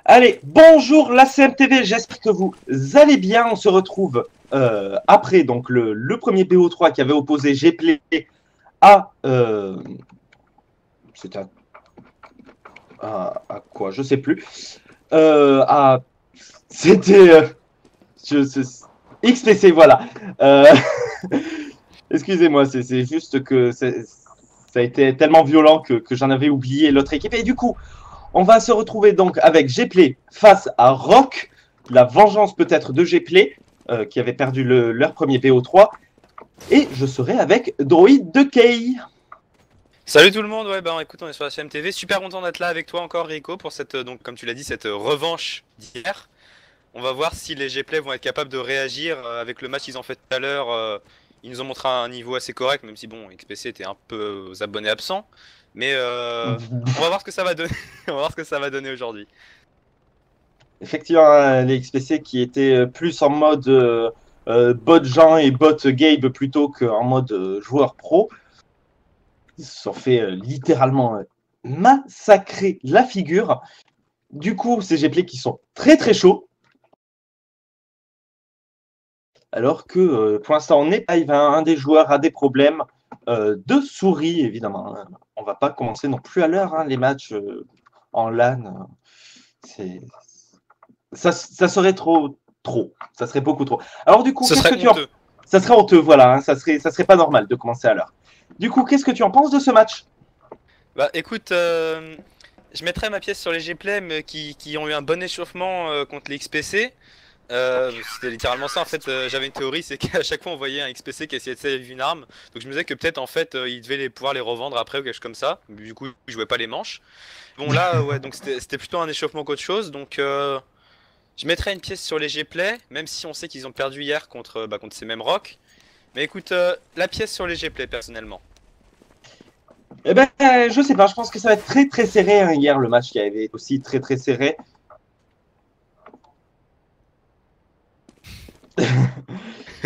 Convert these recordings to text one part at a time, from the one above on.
Allez, bonjour la CMTV, j'espère que vous allez bien. On se retrouve après donc le premier BO3 qui avait opposé Gplay à... C'était à quoi? Je sais plus. C'était XPC, voilà. Euh, Excusez-moi, c'est juste que ça a été tellement violent que j'en avais oublié l'autre équipe. Et du coup, on va se retrouver donc avec Gplay face à Rock, la vengeance peut-être de Gplay, qui avait perdu leur premier BO3. Et je serai avec Droid de Kay. Salut tout le monde, ouais bah écoute on est sur la CMTV, super content d'être là avec toi encore Rico pour cette, donc comme tu l'as dit, cette revanche d'hier. On va voir si les Gplay vont être capables de réagir avec le match qu'ils ont fait tout à l'heure. Ils nous ont montré un niveau assez correct, même si bon, XPC était un peu aux abonnés absents. Mais on va voir ce que ça va donner, on va voir ce que ça va donner aujourd'hui. Effectivement, les XPC qui étaient plus en mode bot Jean et bot Gabe plutôt qu'en mode joueur pro. Ils se sont fait littéralement massacrer la figure. Du coup, c'est Gplay qui sont très très chauds. Alors que pour l'instant, on n'est pas un des joueurs a des problèmes de souris, évidemment. On va pas commencer non plus à l'heure, hein, les matchs en LAN. Ça serait trop. Ça serait beaucoup trop. Alors du coup, Ce qu'est-ce serait que tu en... honteux. Ça serait honteux, voilà. Hein, ça serait pas normal de commencer à l'heure. Du coup, qu'est-ce que tu en penses de ce match? Bah écoute, je mettrai ma pièce sur les Gplay mais qui ont eu un bon échauffement contre les XPC. C'était littéralement ça en fait, j'avais une théorie, c'est qu'à chaque fois on voyait un XPC qui essayait de save une arme, donc je me disais que peut-être en fait il devait pouvoir les revendre après ou quelque chose comme ça, du coup il jouait pas les manches. Bon là ouais, donc c'était plutôt un échauffement qu'autre chose, donc je mettrais une pièce sur les Gplay, même si on sait qu'ils ont perdu hier contre ces mêmes rocks. Mais écoute, la pièce sur les Gplay personnellement. Eh ben, je sais pas. Je pense que ça va être très très serré. Hein, hier, le match qui avait été aussi très très serré.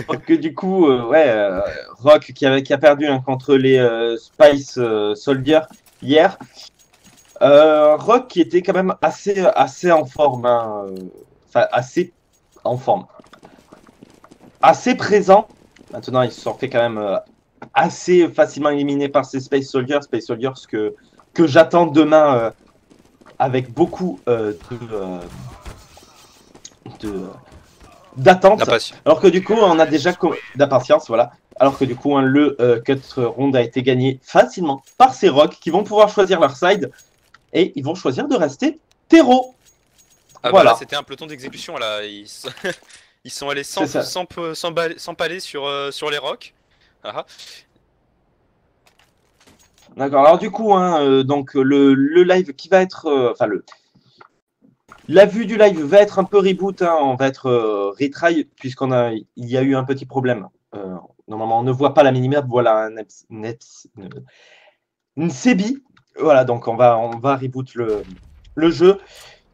Donc du coup, ouais, Rock qui a perdu hein, contre les Spice Soldiers hier. Rock qui était quand même assez en forme, hein, enfin assez en forme, assez présent. Maintenant, ils se sont fait quand même assez facilement éliminés par ces Space Soldiers que j'attends demain avec beaucoup de d'attente. Alors que du coup, on a déjà d'impatience, voilà. Alors que du coup, hein, le cut round a été gagné facilement par ces Rocks qui vont pouvoir choisir leur side et ils vont choisir de rester terreau. Ah voilà. Bah c'était un peloton d'exécution là, ils sont allés sans palais sur les rocks. Ah. D'accord, alors du coup, hein, donc le live qui va être, enfin la vue du live va être un peu reboot, hein, on va être retry il y a eu un petit problème. Normalement, on ne voit pas la minimap, voilà une Sebi. Voilà, donc on va reboot le jeu.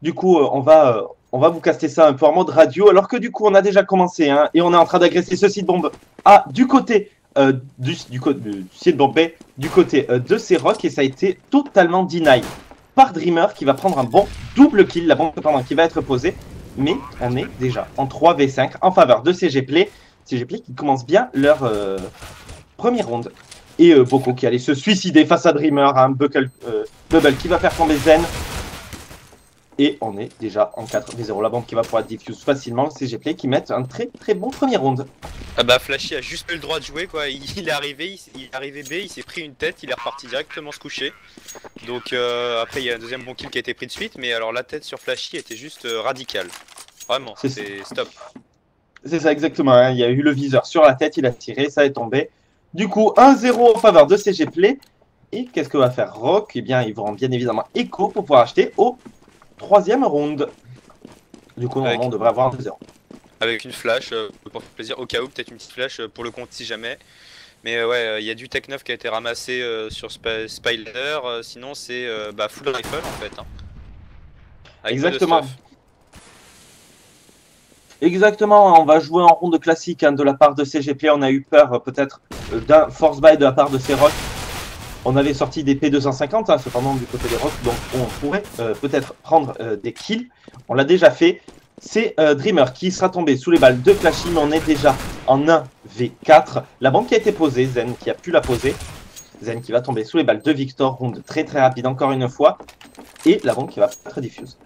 Du coup, on va vous caster ça un peu en mode radio, alors que du coup, on a déjà commencé, hein, et on est en train d'agresser ce site bombe du côté du site bombé, du côté de ces rocks, et ça a été totalement deny par Dreamer qui va prendre un bon double kill, la bombe qui va être posée, mais on est déjà en 3v5 en faveur de CGplay. CGplay qui commence bien leur première ronde. Et Boko qui allait se suicider face à Dreamer, hein, Bubble qui va faire tomber Zen. Et on est déjà en 4v0. La bombe qui va pouvoir diffuse facilement. CGplay qui met un très très bon premier round. Ah bah Flashy a juste eu le droit de jouer quoi. Il est arrivé B, il s'est pris une tête, il est reparti directement se coucher. Donc après il y a un deuxième bon kill qui a été pris de suite. Mais alors la tête sur Flashy était juste radicale. Vraiment, c'est stop. C'est ça exactement. Hein. Il y a eu le viseur sur la tête, il a tiré, ça est tombé. Du coup 1-0 en faveur de CGplay. Et qu'est-ce que va faire Rock? Eh bien ils vont bien évidemment Echo pour pouvoir acheter au troisième round. Du coup, normalement, on devrait avoir 2-0. Avec une flash, pour faire plaisir, au cas où, peut-être une petite flash pour le compte si jamais. Mais ouais, il y a du Tech 9 qui a été ramassé sur Spider, sinon c'est full rifle en fait. Hein. Exactement. Exactement, on va jouer en ronde classique hein, de la part de CGplay. On a eu peur peut-être d'un force buy de la part de ces rocks. On avait sorti des P250, hein, cependant du côté des Rocks, donc on pourrait peut-être prendre des kills. On l'a déjà fait. C'est Dreamer qui sera tombé sous les balles de Flashy, mais on est déjà en 1v4. La bombe qui a été posée, Zen qui a pu la poser. Zen qui va tomber sous les balles de Victor, round très très rapide encore une fois. Et la bombe qui va être diffuse.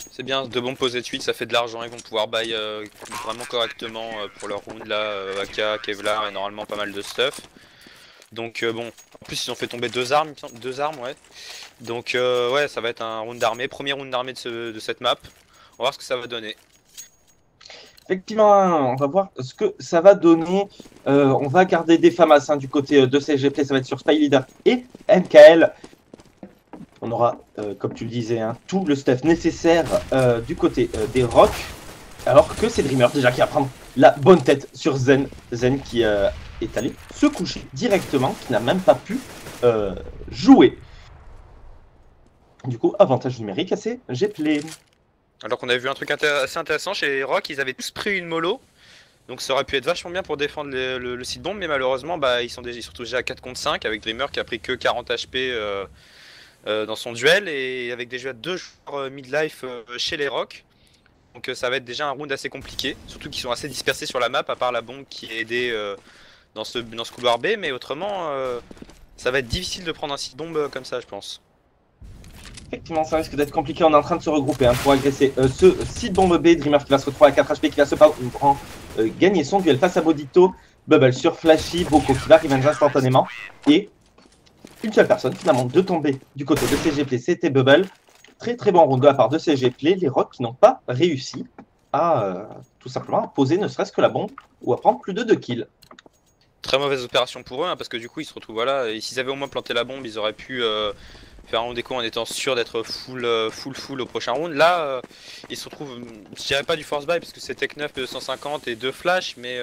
C'est bien, 2 bombes posées de suite, ça fait de l'argent, ils vont pouvoir buy vraiment correctement pour leur round là, AK, Kevlar et normalement pas mal de stuff. Donc bon, en plus ils ont fait tomber 2 armes, ouais. Donc ouais, ça va être un round d'armée, premier round d'armée de cette map. On va voir ce que ça va donner. Effectivement, on va voir ce que ça va donner. On va garder des FAMAS hein, du côté de CGP, ça va être sur Spy Leader et MKL. On aura, comme tu le disais, hein, tout le stuff nécessaire du côté des Rocks. Alors que c'est Dreamer déjà qui va prendre la bonne tête sur Zen. Zen qui est allé se coucher directement, qui n'a même pas pu jouer. Du coup, avantage numérique à CGP. Alors qu'on avait vu un truc assez intéressant chez les Rocks, ils avaient tous pris une mollo. Donc ça aurait pu être vachement bien pour défendre le site bombe, mais malheureusement bah, ils sont déjà à 4 contre 5 avec Dreamer qui a pris que 40 HP dans son duel et avec déjà 2 joueurs mid-life chez les Rocks. Donc ça va être déjà un round assez compliqué, surtout qu'ils sont assez dispersés sur la map à part la bombe qui a aidé dans ce couloir B, mais autrement ça va être difficile de prendre un site bombe comme ça je pense. Effectivement, ça risque d'être compliqué. On est en train de se regrouper hein, pour agresser ce site bombe B. Dreamer qui va se retrouver à 4 HP, qui va se prendre gagner son duel face à Bodito. Bubble sur Flashy, Boko qui va revenge instantanément. Et une seule personne finalement de tomber du côté de CGP, c'était Bubble. Très très bon round de la part de CGP. Les Rocks qui n'ont pas réussi à tout simplement poser ne serait-ce que la bombe ou à prendre plus de 2 kills. Très mauvaise opération pour eux hein, parce que du coup ils se retrouvent voilà, et s'ils avaient au moins planté la bombe ils auraient pu faire un round déco en étant sûr d'être full au prochain round. Là ils se retrouvent, je dirais pas du force buy parce que c'est Tech 9 250 et 2 flash, mais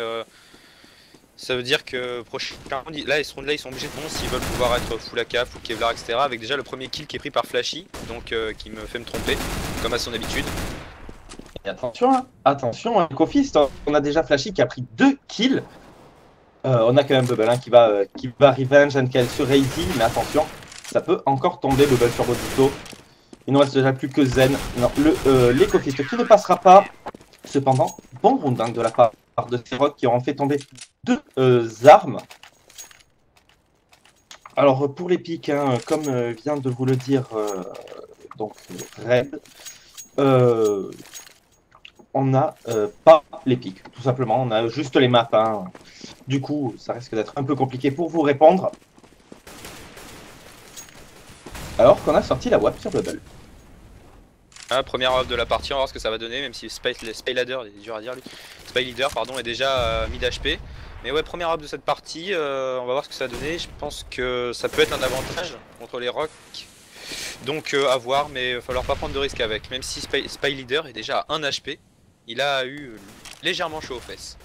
ça veut dire que prochain round, là ils sont obligés de prendre s'ils veulent pouvoir être full AK, full Kevlar, etc. Avec déjà le premier kill qui est pris par Flashy, donc qui me fait me tromper, comme à son habitude. Et attention, hein, Cofist, on a déjà Flashy qui a pris 2 kills. On a quand même Bubble hein, qui va revenge NKL sur Razy, mais attention, ça peut encore tomber Bubble sur Bodito. Il ne reste déjà plus que Zen. Non, l'Ecofist qui ne passera pas. Cependant, bon round hein, de la part de ces Rocks qui auront fait tomber 2 armes. Alors pour les pics, hein, comme vient de vous le dire donc Red, on n'a pas les pics, tout simplement, on a juste les maps. Hein. Du coup, ça risque d'être un peu compliqué pour vous répondre. Alors qu'on a sorti la WAP sur Bubble. Ah, première WAP de la partie, on va voir ce que ça va donner, même si Spy Leader, il est dur à dire lui. Spy Leader, pardon, est déjà mid HP. Mais ouais, première WAP de cette partie, on va voir ce que ça va donner. Je pense que ça peut être un avantage contre les Rocks. Donc à voir, mais il va falloir pas prendre de risques avec. Même si Spy Leader est déjà à 1 HP, il a eu légèrement chaud aux fesses.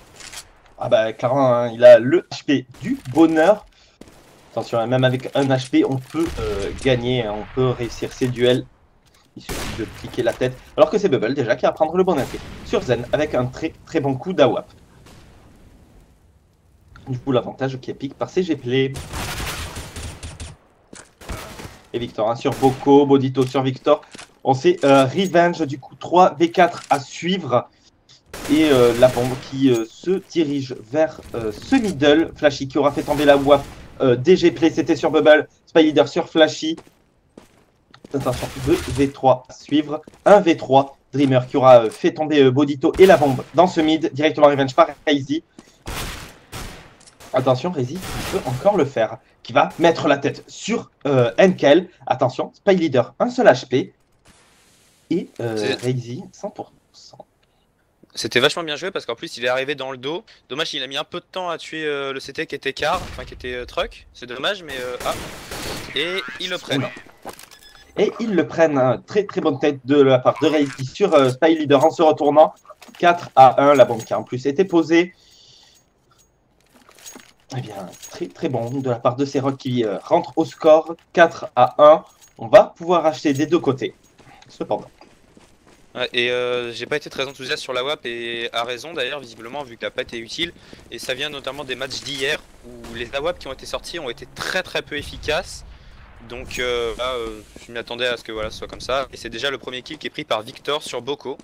Ah bah clairement, hein, il a le HP du bonheur. Attention, même avec un HP, on peut gagner, hein, on peut réussir ses duels. Il suffit de piquer la tête. Alors que c'est Bubble déjà qui va prendre le bon effet sur Zen avec un très très bon coup d'AWAP. Du coup, l'avantage qui est pique par CGP. Et Victor hein, sur Boko, Bodito sur Victor. On sait revenge, du coup 3v4 à suivre. Et la bombe qui se dirige vers ce middle. Flashy qui aura fait tomber la WAP. DG Play, c'était sur Bubble. Spy Leader sur Flashy. Attention, 2v3 à suivre. 1v3. Dreamer qui aura fait tomber Bodito et la bombe dans ce mid. Directement revenge par Razy. Attention, Razy peut encore le faire. Qui va mettre la tête sur NKL. Attention, Spy Leader, un seul HP. Et Razy, 100%. C'était vachement bien joué parce qu'en plus il est arrivé dans le dos. Dommage, il a mis un peu de temps à tuer le CT qui était car, enfin qui était truck. C'est dommage, mais et ils le prennent. Et ils le prennent. Hein. Très très bonne tête de la part de Razy sur Spy Leader en se retournant. 4-1, la bombe qui a en plus été posée. Eh bien, très très bon de la part de ces Rocks qui rentrent au score. 4-1. On va pouvoir acheter des deux côtés. Cependant. Ouais, et j'ai pas été très enthousiaste sur la WAP et à raison d'ailleurs visiblement vu que la patte est utile et ça vient notamment des matchs d'hier où les AWAP qui ont été sortis ont été très peu efficaces donc là je m'y attendais à ce que voilà, ce soit comme ça et c'est déjà le premier kill qui est pris par Victor sur Boko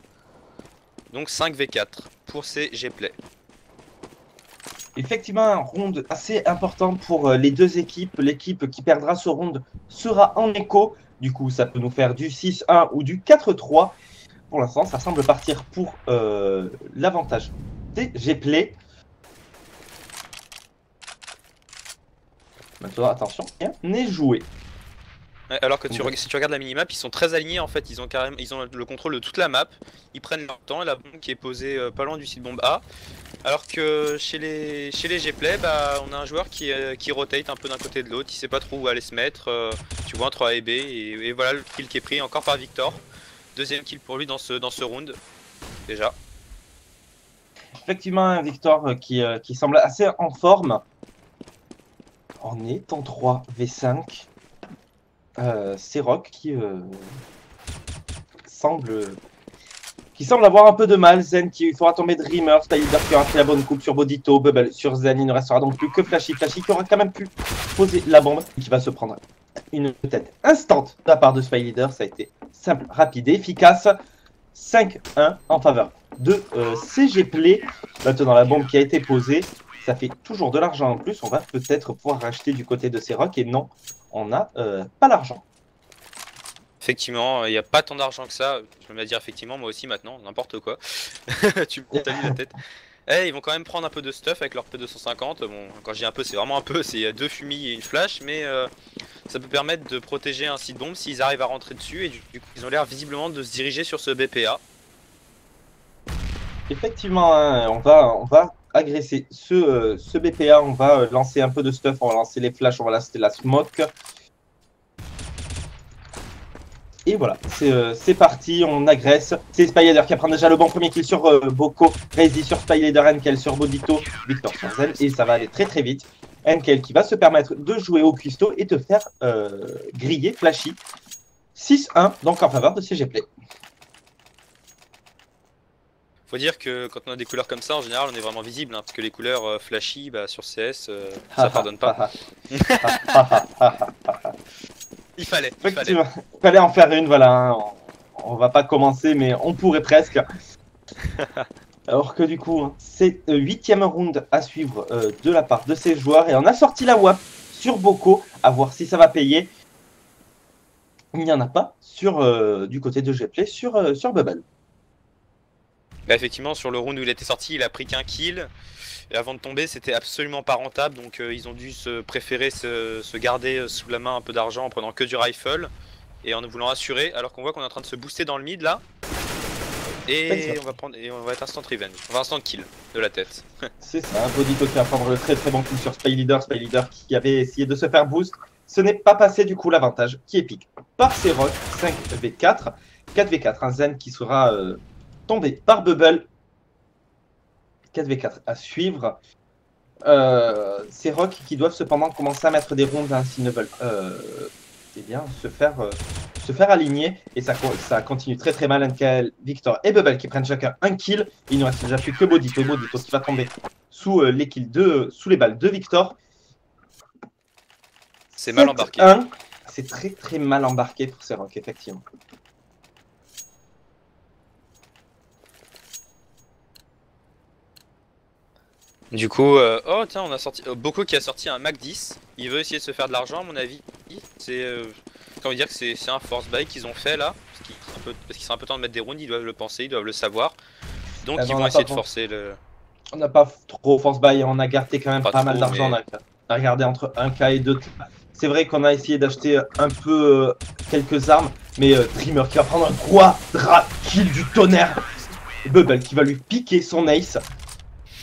donc 5v4 pour ces G-Play. Effectivement, un round assez important pour les deux équipes. L'équipe qui perdra ce round sera en écho. Du coup, ça peut nous faire du 6-1 ou du 4-3. Pour l'instant, ça semble partir pour l'avantage des G-Play. Maintenant, attention, rien n'est joué. Ouais, alors que si tu regardes la minimap, ils sont très alignés en fait, ils ont le contrôle de toute la map, ils prennent leur temps et la bombe qui est posée pas loin du site bombe A. Alors que chez les G-Play, bah, on a un joueur qui rotate un peu d'un côté de l'autre, il sait pas trop où aller se mettre, tu vois entre A et B et voilà le kill qui est pris encore par Victor. Deuxième kill pour lui dans ce round, déjà. Effectivement, un Victor qui semble assez en forme. On est en 3v5. C'est Rock qui semble avoir un peu de mal. Zen qui fera tomber Dreamer, Spider qui aura fait la bonne coupe sur Bodito, Bubble sur Zen. Il ne restera donc plus que Flashy. Flashy qui aura quand même pu poser la bombe et qui va se prendre une tête instante de la part de Spy Leader. Ça a été simple, rapide et efficace. 5-1 en faveur de CG Play. Maintenant, la bombe qui a été posée, ça fait toujours de l'argent en plus. On va peut-être pouvoir racheter du côté de C-Rock. Et non, on n'a pas l'argent. Effectivement, il n'y a pas tant d'argent que ça. Je vais me dire effectivement, moi aussi maintenant, n'importe quoi. Tu m'as mis la tête. Eh, ils vont quand même prendre un peu de stuff avec leur P250. Bon, quand je dis un peu, c'est vraiment un peu. C'est 2 fumilles et une flash, mais ça peut permettre de protéger un site bombe s'ils arrivent à rentrer dessus. Et du coup, ils ont l'air visiblement de se diriger sur ce BPA. Effectivement, hein, on va agresser ce BPA. On va lancer un peu de stuff. On va lancer les flashs. On va lancer la smoke. Et voilà, c'est parti, on agresse. C'est Spy Leader qui prend déjà le bon premier kill sur Boko. Razy sur Spy Leader, Enkel sur Bodito, Victor sur Zen. Et ça va aller très vite. Enkel qui va se permettre de jouer au cuistot et de faire griller Flashy. 6-1, donc en faveur de CG Play. Faut dire que quand on a des couleurs comme ça, en général, on est vraiment visible. Hein, parce que les couleurs flashy, bah, sur CS, ça pardonne pas. Il fallait. En faire une, voilà. Hein. On va pas commencer, mais on pourrait presque. Alors que du coup, hein, c'est 8e round à suivre de la part de ces joueurs. Et on a sorti la WAP sur Boko, à voir si ça va payer. Il n'y en a pas sur du côté de Gplay sur Bubble. Bah effectivement, sur le round où il était sorti, il a pris qu'un kill. Et avant de tomber, c'était absolument pas rentable. Donc ils ont dû préférer se garder sous la main un peu d'argent en prenant que du rifle. Et en voulant assurer, alors qu'on voit qu'on est en train de se booster dans le mid là. Et on va être instant revenge. On va instant kill de la tête. C'est ça, Bodito qui va prendre le très bon coup sur Spy Leader. Spy Leader qui avait essayé de se faire boost. Ce n'est pas passé du coup l'avantage qui est pique par C-Rock. 5v4. 4v4. Un Zen qui sera tombé par Bubble. 4v4 à suivre. C'est Rock qui doivent cependant commencer à mettre des rondes hein, s'ils ne veulent eh bien, se faire aligner. Et ça continue très mal. NKL, Victor et Bubble qui prennent chacun un kill. Il ne reste déjà plus que Bodito. Bodito qui va tomber sous les kills sous les balles de Victor. C'est mal embarqué. C'est très mal embarqué pour ces Rock, effectivement. Du coup, oh tiens, on a sorti Boko qui a sorti un Mac 10. Il veut essayer de se faire de l'argent, à mon avis. C'est, comment dire que c'est un force buy qu'ils ont fait là, parce qu'il sera un peu temps de mettre des rounds. Ils doivent le penser, ils doivent le savoir. Donc ils vont essayer de forcer le. On n'a pas trop force buy, on a gardé quand même pas mal d'argent. Mais... On a regardé entre 1K et 2K. C'est vrai qu'on a essayé d'acheter un peu quelques armes, mais Dreamer qui va prendre un quadra kill du tonnerre. Bubble qui va lui piquer son ace.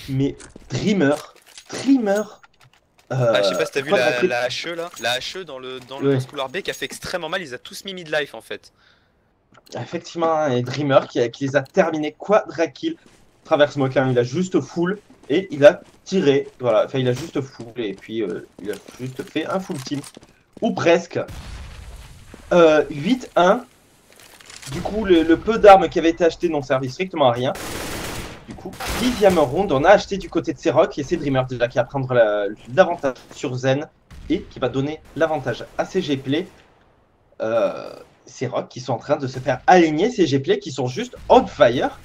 Mais Dreamer. Ah, je sais pas si t'as vu la HE là. La HE dans le ce couloir B qui a fait extrêmement mal. Ils a tous mis mid-life en fait. Effectivement, et Dreamer qui les a terminés quadra kill. Traverse smoke, hein, il a juste full et il a tiré. Voilà, enfin il a juste full et puis il a juste fait un full team. Ou presque. 8-1. Du coup, le peu d'armes qui avaient été achetées n'ont servi strictement à rien. Du coup, 10e round, on a acheté du côté de Serok et c'est Dreamer déjà qui va prendre l'avantage sur Zen et qui va donner l'avantage à CG Play. Serok qui sont en train de se faire aligner, CG Play qui sont juste on fire.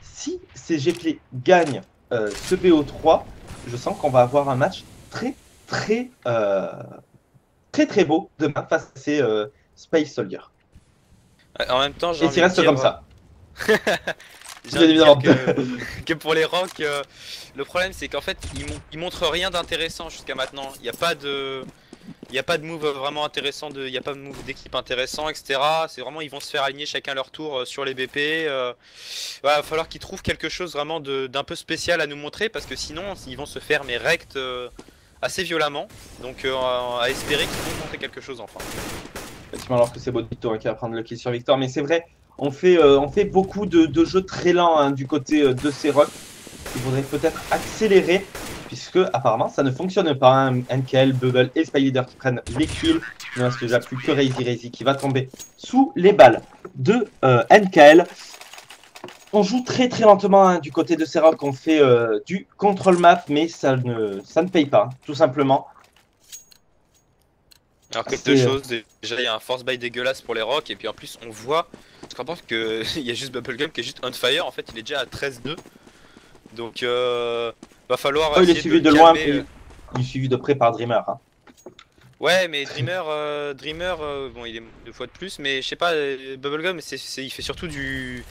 Si CG Play gagne ce BO3, je sens qu'on va avoir un match très beau demain face à ces Space Soldiers. En même temps, j'ai Et envie s'il de reste dire, comme ça. j'ai envie de dire que pour les Rocs, le problème c'est qu'en fait ils montrent rien d'intéressant jusqu'à maintenant. Il n'y a pas de move vraiment intéressant, il n'y a pas de move d'équipe intéressant, etc. C'est vraiment ils vont se faire aligner chacun leur tour sur les BP. Il va falloir qu'ils trouvent quelque chose vraiment d'un peu spécial à nous montrer parce que sinon ils vont se faire mais rect assez violemment. Donc à espérer qu'ils vont montrer quelque chose enfin. Effectivement, alors que c'est Bodito qui va prendre le kill sur Victor, mais c'est vrai, on fait beaucoup de jeux très lents hein, du côté de Serok. Il faudrait peut-être accélérer, puisque apparemment ça ne fonctionne pas. Hein. NKL, Bubble et Spy Leader qui prennent les kills. Il ne reste déjà plus que Razy qui va tomber sous les balles de NKL. On joue très lentement hein, du côté de Serok. On fait du control map, mais ça ne paye pas, tout simplement. Alors que deux choses, déjà il y a un force buy dégueulasse pour les Rocs et puis en plus on voit, je comprends qu'il y a juste Bubblegum qui est juste on fire, en fait il est déjà à 13-2. Donc va falloir il est suivi de loin, il est suivi de près par Dreamer. Hein. Ouais mais Dreamer, bon il est 2 fois de plus mais je sais pas, Bubblegum il fait surtout du...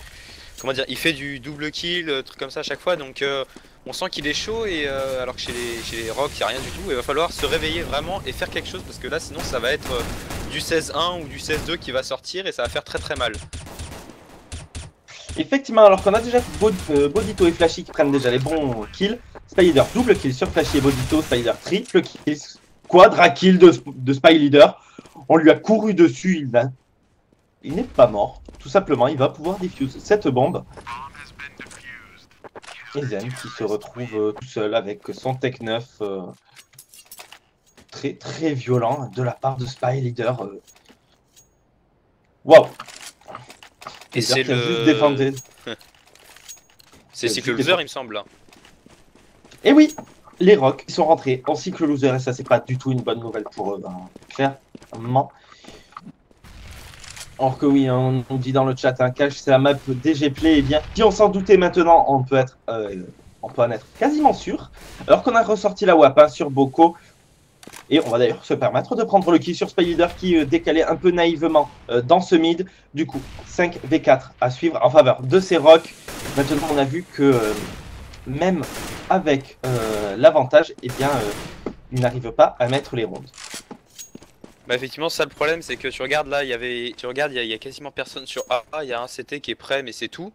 Comment dire, il fait du double kill, truc comme ça à chaque fois donc... On sent qu'il est chaud et alors que chez les Rocs il n'y a rien du tout et il va falloir se réveiller vraiment et faire quelque chose parce que là sinon ça va être du 16-1 ou du 16-2 qui va sortir et ça va faire très mal. Effectivement, alors qu'on a déjà Bodito et Flashy qui prennent déjà les bons kills, Spy Leader double kill sur Flashy et Bodito, Spy Leader triple kill, quadra kill de Spy Leader, on lui a couru dessus, il n'est pas mort, tout simplement, il va pouvoir diffuse cette bombe. Et Zen qui se retrouve tout seul avec son Tech 9 très violent de la part de Spy Leader. Waouh! Et c'est le... C'est cycle loser il me semble. Et oui, les Rocs sont rentrés en cycle loser et ça c'est pas du tout une bonne nouvelle pour eux, clairement. Or que oui, on dit dans le chat, Cash c'est la map DG Play, et bien si on s'en doutait maintenant, on peut en être quasiment sûr. Alors qu'on a ressorti la WAP sur Boko, et on va d'ailleurs se permettre de prendre le kill sur Spy Leader qui décalait un peu naïvement dans ce mid. Du coup, 5v4 à suivre en faveur de ces Rocs. Maintenant, on a vu que même avec l'avantage, eh bien, ils n'arrivent pas à mettre les rounds. Bah effectivement ça le problème c'est que tu regardes là, il y a quasiment personne sur A, il y a un CT qui est prêt mais c'est tout.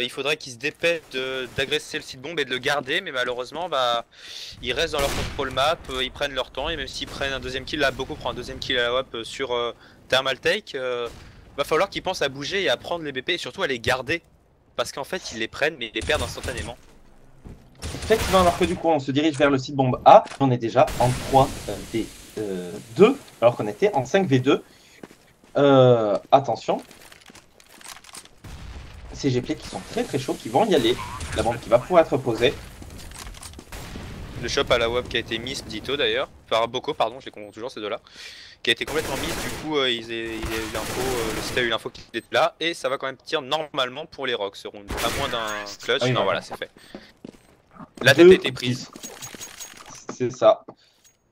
Il faudrait qu'ils se dépêchent d'agresser le site bombe et de le garder mais malheureusement bah ils restent dans leur control map, ils prennent leur temps et même s'ils prennent un deuxième kill, là Boko prend un deuxième kill à la WAP sur Thermal Take, va falloir qu'ils pensent à bouger et à prendre les BP et surtout à les garder parce qu'en fait ils les prennent mais ils les perdent instantanément. Effectivement, alors que du coup on se dirige vers le site bombe A, on est déjà en 3v2 alors qu'on était en 5v2. Attention. CG Play qui sont très chauds, qui vont y aller. La bombe qui va pouvoir être posée. Le shop à la WAP qui a été miss Dito d'ailleurs, enfin Boko pardon, je les confonds toujours ces deux là, qui a été complètement miss, du coup il a eu l'info, le site a eu l'info qu'il était là et ça va quand même tirer normalement pour les Rocs ce round, à moins d'un clutch, oui, non voilà c'est fait. La tête a été prise. C'est ça.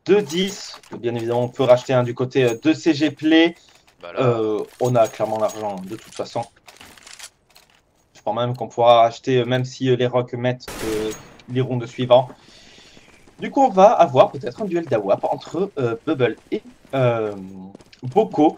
2-10, bien évidemment on peut racheter un du côté de CG Play, on a clairement l'argent de toute façon. Je pense même qu'on pourra acheter même si les Rocs mettent les rounds suivants. Du coup, on va avoir peut-être un duel d'AWAP entre Bubble et Boko.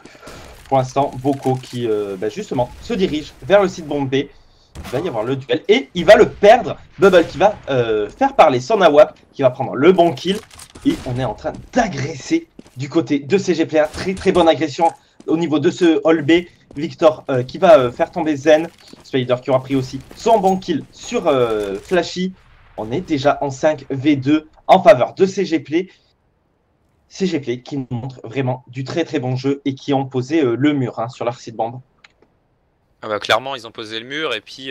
Pour l'instant, Boko qui justement se dirige vers le site bombe B. Il va y avoir le duel et il va le perdre. Bubble qui va faire parler son AWAP, qui va prendre le bon kill. Et on est en train d'agresser du côté de CG Player. Très bonne agression au niveau de ce Hall B. Victor qui va faire tomber Zen. Spider qui aura pris aussi son bon kill sur Flashy. On est déjà en 5v2 en faveur de CG Play. CG Play qui nous montre vraiment du très bon jeu et qui ont posé le mur sur leur site bombe. Ah bah, clairement, ils ont posé le mur et puis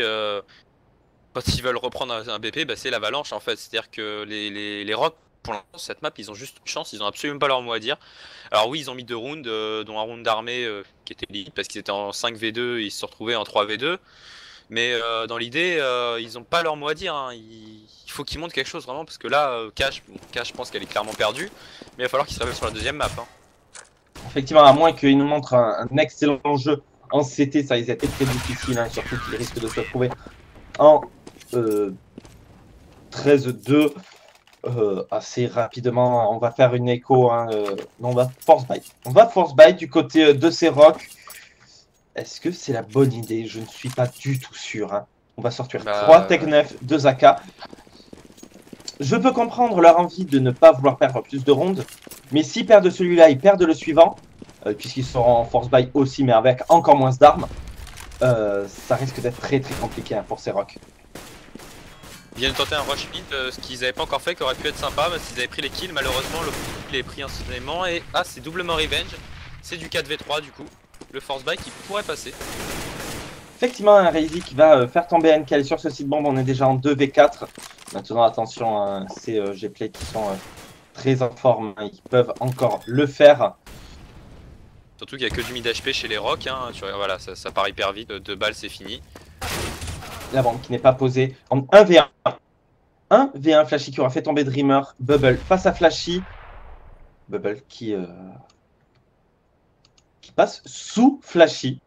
quand ils veulent reprendre un BP, bah, c'est l'avalanche en fait. C'est-à-dire que les Rocs, pour l'instant, cette map, ils ont juste une chance, ils ont absolument pas leur mot à dire. Alors oui, ils ont mis 2 rounds, dont un round d'armée qui était limite parce qu'ils étaient en 5v2 et ils se sont retrouvés en 3v2. Mais dans l'idée, ils ont pas leur mot à dire. Hein. Il faut qu'ils montrent quelque chose vraiment parce que là, Cash, je pense qu'elle est clairement perdue. Mais il va falloir qu'ils se réveillent sur la deuxième map. Hein. Effectivement, à moins qu'ils nous montrent un excellent jeu en CT, ça risque d'être très difficile, hein, surtout qu'ils risquent de se retrouver en 13-2 assez rapidement. On va faire une écho, hein, non, on va force buy. On va force buy du côté de ces rocks. Est-ce que c'est la bonne idée? Je ne suis pas du tout sûr. Hein. On va sortir 3 Tech 9, 2 AK. Je peux comprendre leur envie de ne pas vouloir perdre plus de rondes, mais s'ils perdent celui-là, ils perdent le suivant, puisqu'ils seront en force buy aussi, mais avec encore moins d'armes. Ça risque d'être très très compliqué hein, pour ces rocks. Ils viennent tenter un rush mid, ce qu'ils n'avaient pas encore fait, qui aurait pu être sympa, mais s'ils avaient pris les kills, malheureusement, le il est pris instantanément. Et ah, c'est doublement revenge, c'est du 4v3 du coup. Le force buy qui pourrait passer. Effectivement, un Razy qui va faire tomber NKL sur ce site bombe. On est déjà en 2v4. Maintenant, attention, hein, ces Gplay qui sont très en forme. Hein, ils peuvent encore le faire. Surtout qu'il n'y a que du mid HP chez les Rocks. Hein. Voilà, ça part hyper vite. 2 balles, c'est fini. La bombe qui n'est pas posée en 1v1. 1v1, Flashy qui aura fait tomber Dreamer. Bubble face à Flashy. Bubble qui passe sous Flashy.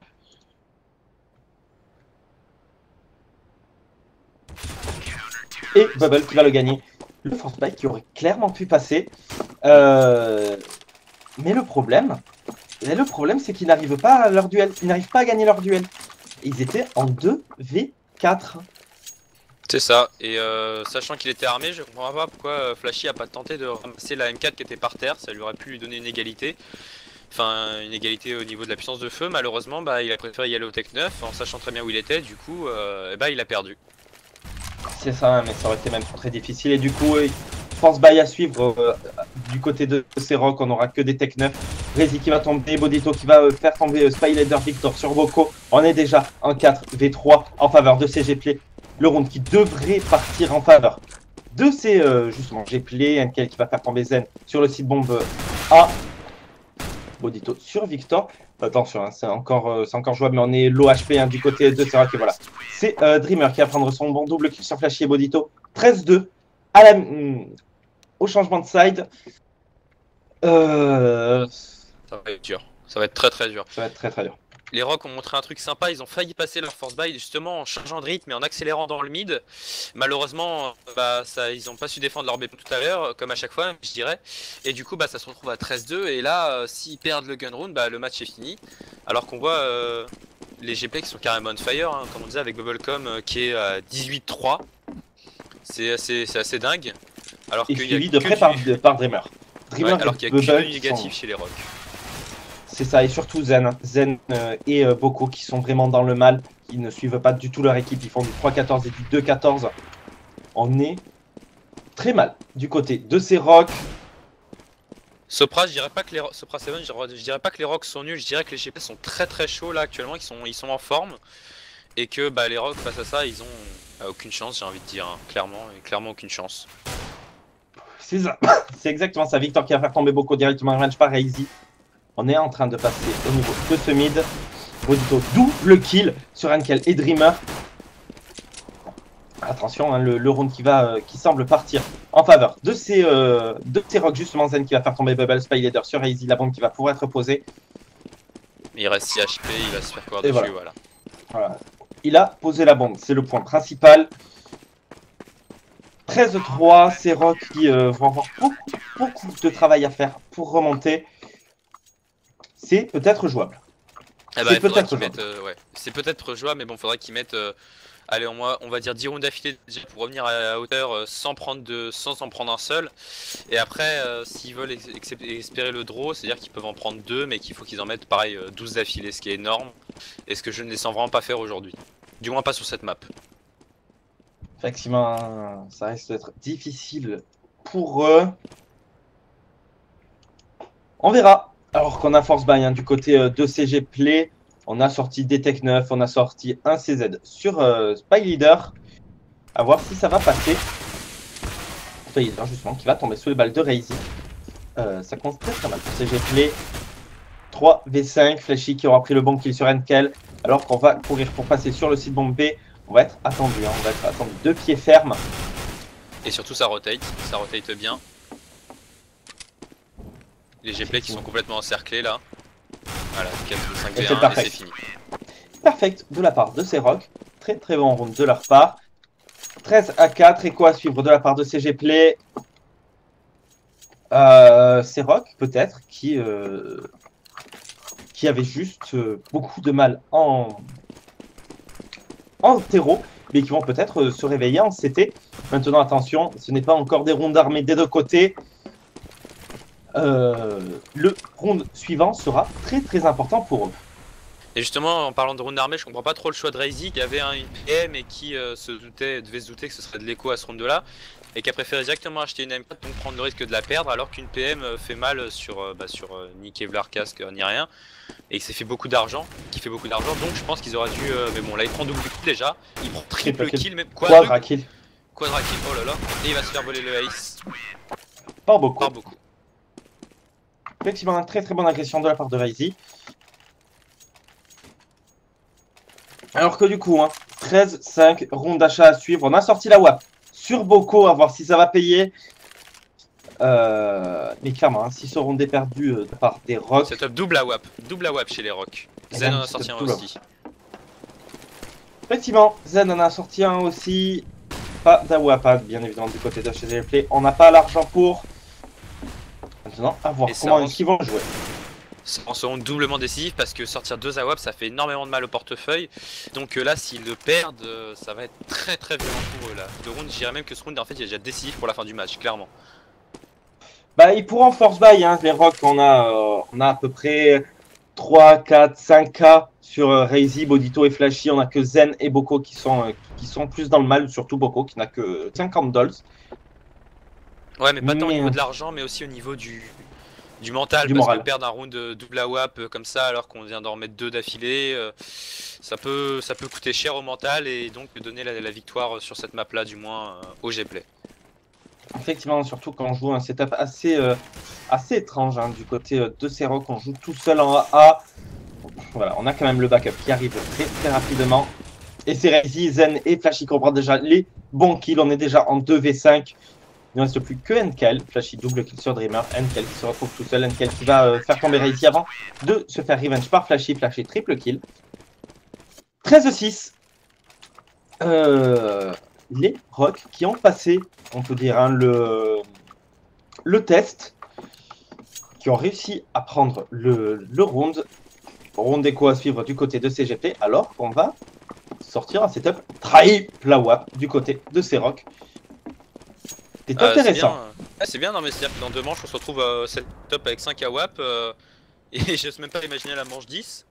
Et Bubble qui va le gagner. Le force buy qui aurait clairement pu passer. Mais le problème c'est qu'ils n'arrivent pas à leur duel. Ils n'arrivent pas à gagner leur duel. Ils étaient en 2v4. C'est ça. Et sachant qu'il était armé, je comprends pas pourquoi Flashy a pas tenté de ramasser la M4 qui était par terre. Ça lui aurait pu lui donner une égalité. Enfin, une égalité au niveau de la puissance de feu. Malheureusement, bah, il a préféré y aller au Tech 9 en sachant très bien où il était. Du coup, bah, il a perdu. C'est ça, mais ça aurait été même très difficile. Et du coup, force buy à suivre du côté de ces rocks. On n'aura que des Tech 9. Razy qui va tomber, Bodito qui va faire tomber Spylader Victor sur Boko. On est déjà en 4v3 en faveur de ces Gplay. Le round qui devrait partir en faveur de ces justement Gplay. NKL qui va faire tomber Zen sur le site bombe A. Bodito sur Victor. Attention, hein, c'est encore jouable, mais on est low HP hein, du côté de Serac. Et voilà. C'est Dreamer qui va prendre son bon double kill sur Flashy et Bodito. 13-2 au changement de side. Ça va être dur. Ça va être très très dur. Ça va être très très dur. Les Rocks ont montré un truc sympa, ils ont failli passer leur force buy justement en changeant de rythme et en accélérant dans le mid. Malheureusement, bah, ils n'ont pas su défendre leur BP tout à l'heure, comme à chaque fois, je dirais. Et du coup, bah, ça se retrouve à 13-2. Et là, s'ils perdent le gun round, bah, le match est fini. Alors qu'on voit les GP qui sont carrément on fire, hein, comme on disait avec Bubblecom qui est à 18-3. C'est assez dingue. Alors et suivi de près par Dreamer. Ouais, alors qu'il y a que du négatif chez les Rocks. C'est ça, et surtout Zen. Zen et Boko qui sont vraiment dans le mal. Ils ne suivent pas du tout leur équipe. Ils font du 3-14 et du 2-14. On est très mal du côté de ces Rocks. Sopra, je dirais pas que les Sopra 7, je dirais pas que les Rocks sont nuls. Je dirais que les GP sont très très chauds là actuellement. Ils sont en forme. Et que bah, les Rocks face à ça, ils ont aucune chance, j'ai envie de dire. Hein. Clairement aucune chance. C'est ça. C'est exactement ça. Victor qui va faire tomber Boko directement en range par Razy. On est en train de passer au niveau de ce mid. Bodito double kill sur NKL et Dreamer. Attention, hein, le round qui semble partir en faveur de ces Rocks. Justement, Zen qui va faire tomber Bubble, Spylader sur Razy. La bombe qui va pouvoir être posée. Il reste 6 HP, il va se faire courir dessus, voilà. Il a posé la bombe, c'est le point principal. 13-3, ces Rocks qui vont avoir beaucoup de travail à faire pour remonter. C'est peut-être jouable. Ah bah, c'est peut-être jouable. Ouais. C'est peut-être jouable, mais bon, faudrait qu'ils mettent, allez, on va dire 10 rounds d'affilée pour revenir à la hauteur sans en prendre un seul. Et après, s'ils veulent espérer le draw, c'est-à-dire qu'ils peuvent en prendre 2, mais qu'il faut qu'ils en mettent pareil 12 d'affilée, ce qui est énorme. Et ce que je ne les sens vraiment pas faire aujourd'hui. Du moins pas sur cette map. Effectivement, ça risque d'être difficile pour eux. On verra. Alors qu'on a force buy hein, du côté de CG Play, On a sorti des Tech 9, on a sorti un CZ sur Spy Leader. À voir si ça va passer. Spy Leader justement qui va tomber sous les balles de Razy. Ça compte très mal pour CG Play. 3v5, Flashy qui aura pris le bon kill sur Enkel. Alors qu'on va courir pour passer sur le site bombe B. On va être attendu, hein. On va être attendu de pied ferme. Et surtout ça rotate bien. Les G-Play qui sont complètement encerclés là. Voilà, 4-5v1 et c'est fini. Perfect de la part de C-Rock. Très très bon round de leur part. 13-4, et quoi à suivre de la part de CG Play. C-Rock peut-être qui avait juste beaucoup de mal en terreau, mais qui vont peut-être se réveiller en CT. Maintenant attention, ce n'est pas encore des rounds armés des deux côtés. Le round suivant sera très très important pour eux. Et justement, en parlant de round armé, je comprends pas trop le choix de Razy qui avait une PM et qui devait se douter que ce serait de l'écho à ce round là, et qui a préféré directement acheter une M4 donc prendre le risque de la perdre, alors qu'une PM fait mal sur ni Kevlar casque ni rien, et il s'est fait beaucoup d'argent, donc je pense qu'ils auraient dû, mais bon là il prend double kill déjà, il prend triple kill, même quadra kill, oh là là, et il va se faire voler le ace. Pas beaucoup. Effectivement, une très très bonne agression de la part de Razy. Alors que du coup, 13-5, round d'achat à suivre. On a sorti la WAP sur Boko, à voir si ça va payer. Mais clairement, si ce round est perdu par des Rocks. C'est top, double à WAP chez les Rocks. Zen en a sorti un aussi. Effectivement, Zen en a sorti un aussi. Pas d'AWAP, bien évidemment, du côté de chez Play. On n'a pas l'argent pour. Maintenant, à voir comment ils vont jouer. En seront doublement décisifs parce que sortir 2 AWAP ça fait énormément de mal au portefeuille. Donc là, s'ils le perdent, ça va être très très violent pour eux là. Le round, je dirais même que ce round en fait il est déjà décisif pour la fin du match, clairement. Bah, ils pourront force buy, hein. Les Rocks, on a à peu près 3, 4, 5K sur Razy, Bodito et Flashy. On a que Zen et Boko qui sont plus dans le mal, surtout Boko qui n'a que 50 $. Ouais, mais pas tant au niveau de l'argent, mais aussi au niveau du mental, parce que perdre un round de double AWAP comme ça alors qu'on vient d'en remettre 2 d'affilée, ça peut coûter cher au mental et donc donner la victoire sur cette map là du moins au G-Play. Effectivement, surtout quand on joue un setup assez étrange hein, du côté de C-Rock, on joue tout seul en A. Voilà, on a quand même le backup qui arrive très très rapidement. Et c'est Razy, Zen et Flashy qui reprennent déjà les bons kills, on est déjà en 2v5. Il ne reste plus que Enkel, Flashy double kill sur Dreamer, Enkel qui se retrouve tout seul, Enkel qui va faire tomber Razy avant de se faire revenge par Flashy, Flashy triple kill. 13-6. Les Rocks qui ont passé, on peut dire, hein, le test, qui ont réussi à prendre le round. Round d'écho à suivre du côté de CGP, alors qu'on va sortir un setup triple AWAP du côté de C-Rock. C'est intéressant. C'est bien, non mais c'est-à-dire que dans 2 manches on se retrouve setup avec 5 AWAP et j'ose même pas imaginer la manche 10.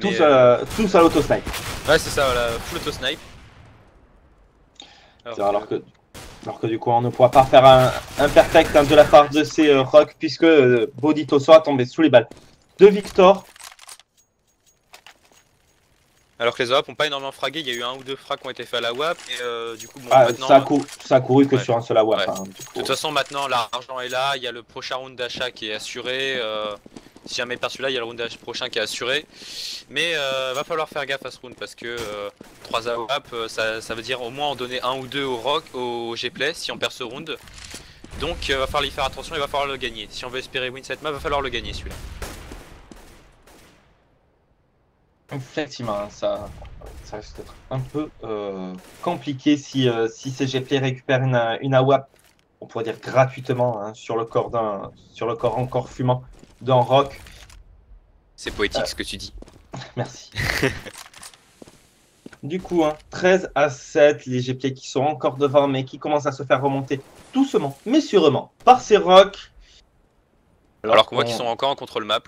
Tous à l'auto-snipe. Ouais c'est ça, voilà, full auto-snipe. Alors que du coup on ne pourra pas faire un perfect hein, de la part de ces Rocks puisque Bodito sera tombé sous les balles de Victor. Alors que les AWAP n'ont pas énormément fragué, il y a eu 1 ou 2 frags qui ont été faits à la WAP et du coup bon, maintenant... ça a couru que sur un seul AWAP. Ouais. Hein, de toute façon maintenant l'argent est là, il y a le prochain round d'achat qui est assuré. Si jamais il perd celui-là, il y a le round prochain qui est assuré. Mais va falloir faire gaffe à ce round parce que 3 AWAP ça veut dire au moins en donner 1 ou 2 au G-Play si on perd ce round. Donc va falloir y faire attention et va falloir le gagner. Si on veut espérer win cette map, va falloir le gagner celui-là. Effectivement, ça risque d'être un peu compliqué si CGP récupère une AWAP, on pourrait dire gratuitement, hein, sur le corps encore fumant d'un Rock. C'est poétique ce que tu dis. Merci. Du coup, 13-7, les GP qui sont encore devant, mais qui commencent à se faire remonter doucement, mais sûrement, par ces Rocks. Alors qu'on voit qu'ils sont encore en contrôle map,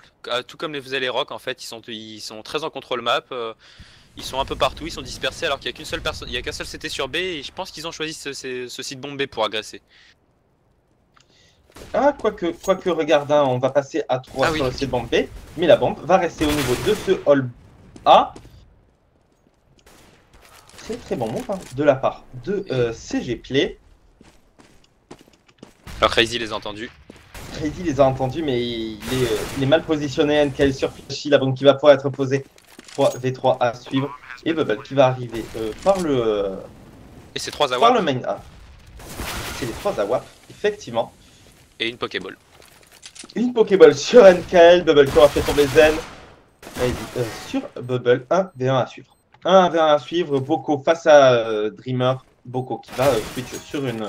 tout comme les Rocks en fait, ils sont très en contrôle map, ils sont un peu partout, ils sont dispersés alors qu'il n'y a qu'une seule personne, il y a qu'un seul CT sur B et je pense qu'ils ont choisi ce site bombe B pour agresser. Ah, quoique, regarde, hein, on va passer à 3 Ah sur oui. le site bombe B, mais la bombe va rester au niveau de ce hall A. Très très bon move hein, de la part de CG Play. Alors Crazy les a entendus. Crazy les a entendus, mais il est mal positionné. NKL sur Flashy, la bombe qui va pouvoir être posée. 3v3 à suivre. Et Bubble qui va arriver par Et c'est 3 par AWAP le main A. C'est les 3 AWAP, effectivement. et une Pokéball. Une Pokéball sur NKL, Bubble qui aura fait tomber Zen. Sur Bubble, 1v1 à suivre. 1v1 à suivre, Boko face à Dreamer. Boko qui va switch sur une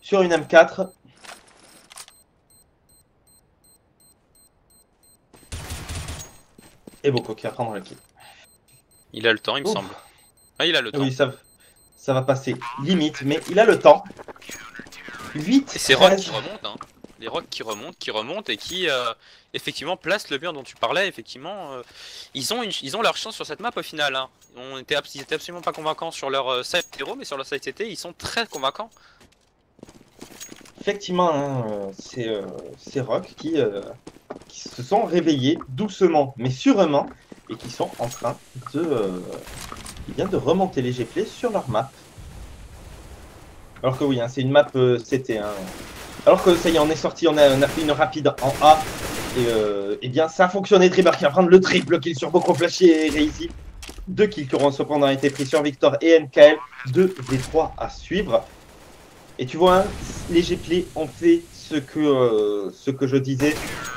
M4. Et Boko qui va prendre le kill. Il a le temps, il me semble. Ah, il a le temps. Oui, ça va passer limite, mais il a le temps. 8, Et c'est Rock 13. qui remonte, hein. Les Rock qui remontent et qui effectivement placent le mur dont tu parlais. Effectivement, ils ont leur chance sur cette map au final. Hein. Ils étaient absolument pas convaincants sur leur side hero, mais sur leur side CT, ils sont très convaincants. Effectivement, hein, c'est Rock qui se sont réveillés doucement, mais sûrement, et qui sont en train de remonter les Gplay sur leur map. Alors que oui, hein, c'est une map CT. Hein. Alors que ça y est, on est sorti, on a fait une rapide en A. Et bien, ça a fonctionné. Dreamer qui va prendre le triple kill sur Boko Flashy et Razy. 2 kills qui auront cependant été pris sur Victor et NKL. 2v3 à suivre. Et tu vois, hein, les Gplay ont fait ce que je disais.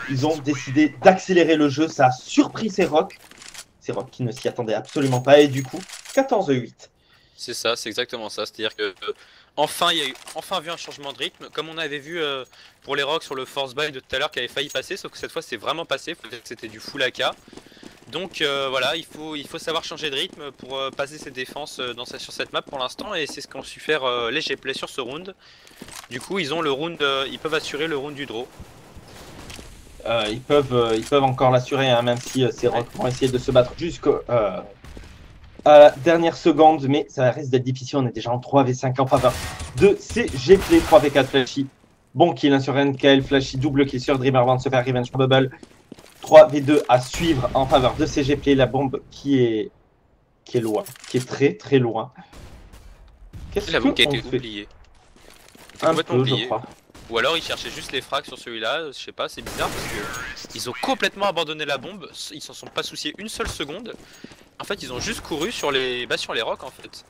Ils ont décidé d'accélérer le jeu. Ça a surpris ces Rock. Ces Rock qui ne s'y attendaient absolument pas. Et du coup, 14-8. C'est ça, c'est exactement ça. C'est-à-dire que enfin, il y a eu enfin vu un changement de rythme, comme on avait vu pour les Rocks sur le force buy de tout à l'heure qui avait failli passer, sauf que cette fois c'est vraiment passé. C'était du full AK. Donc voilà, il faut savoir changer de rythme pour passer ses défenses sur cette map pour l'instant, et c'est ce qu'ont su faire les Gplay sur ce round. Du coup, ils ont le round, ils peuvent assurer le round du draw. Ils peuvent encore l'assurer, hein, même si ces Rock vont essayer de se battre jusqu'à la dernière seconde, mais ça risque d'être difficile. On est déjà en 3v5 en faveur de CG Play. 3v4 Flashy. Bon kill hein, sur NKL, Flashy double kill sur Dreamer avant de se faire revenge sur Bubble. 3v2 à suivre en faveur de CG Play. La bombe qui est loin, qui est très très loin. Qu'est-ce La bombe qui a qu'on été fait? oubliée. Un peu, je crois. Ou alors ils cherchaient juste les frags sur celui-là, je sais pas, c'est bizarre parce que ils ont complètement abandonné la bombe, ils s'en sont pas souciés une seule seconde. En fait, ils ont juste couru sur les Rocks en fait.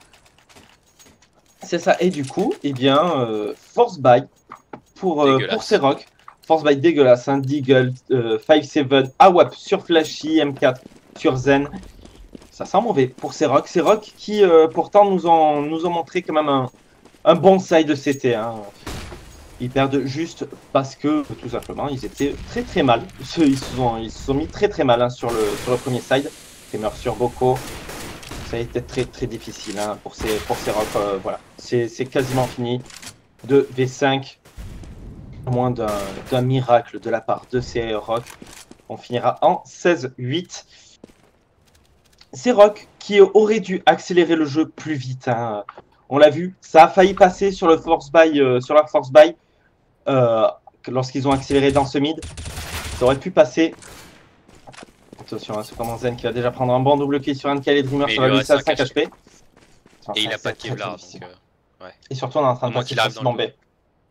C'est ça, et du coup, eh bien, force buy pour ces Rock. Force buy dégueulasse, hein, Deagle, 5-7, AWAP sur Flashy, M4 sur Zen. Ça sent mauvais pour ces Rock. Ces Rock qui pourtant nous ont montré quand même un bon side de CT. Hein. Ils perdent juste parce que tout simplement ils étaient très très mal. Ils se sont mis très très mal hein, sur le premier side. Dreamer sur Boko. Ça a été très très difficile hein, pour ces Rock. Voilà, c'est quasiment fini. 2v5. À moins d'un miracle de la part de ces Rock. On finira en 16-8. C'est Rock qui aurait dû accélérer le jeu plus vite. Hein. On l'a vu, ça a failli passer sur le force buy, sur la force buy lorsqu'ils ont accéléré dans ce mid. Ça aurait pu passer. Attention, hein, c'est comment Zen qui va déjà prendre un bon double kill sur NKL et Dreamer. Ça va lui laisser à 5 HP. Et il a pas de Kevlar. Ouais. Et surtout, on est en train de passer sur le site bombé.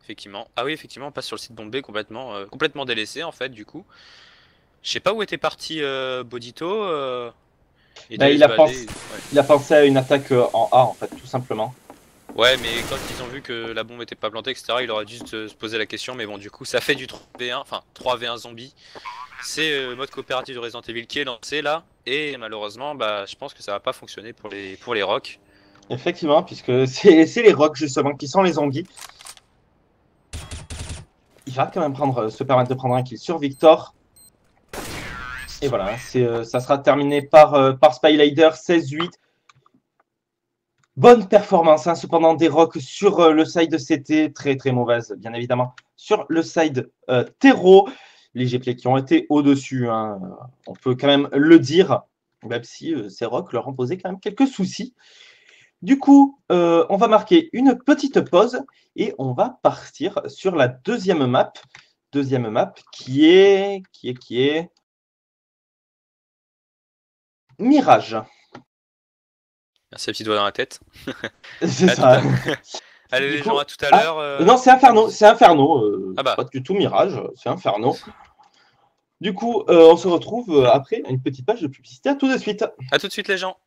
Effectivement. Ah oui, effectivement, on passe sur le site bombé complètement délaissé en fait, du coup. Je sais pas où était parti Bodito. Bah, il a pensé à une attaque en A en fait, tout simplement. Ouais, mais quand ils ont vu que la bombe était pas plantée, etc., il aurait dû se poser la question. Mais bon, du coup, ça fait du 3v1, enfin 3v1 zombie. C'est le mode coopératif de Resident Evil qui est lancé là. Et malheureusement, bah, je pense que ça va pas fonctionner pour les Rocks. Effectivement, puisque c'est les Rocks justement qui sont les zombies. Il va quand même se permettre de prendre un kill sur Victor. Et voilà, ça sera terminé par Spylider, 16-8. Bonne performance, hein, cependant, des Rocks sur le side CT, très très mauvaise, bien évidemment. Sur le side terreau, les Gplay qui ont été au-dessus, hein, on peut quand même le dire, même si ces Rocks leur ont posé quand même quelques soucis. Du coup, on va marquer une petite pause et on va partir sur la deuxième map. Deuxième map qui est Mirage. Merci, petit doigt dans la tête. C'est À tout ça. à... Allez Du les coup, gens, à tout à l'heure. non, c'est Inferno. C'est Inferno. Ah bah. Pas du tout Mirage, c'est Inferno. Du coup, on se retrouve après une petite page de publicité. À tout de suite. À tout de suite les gens.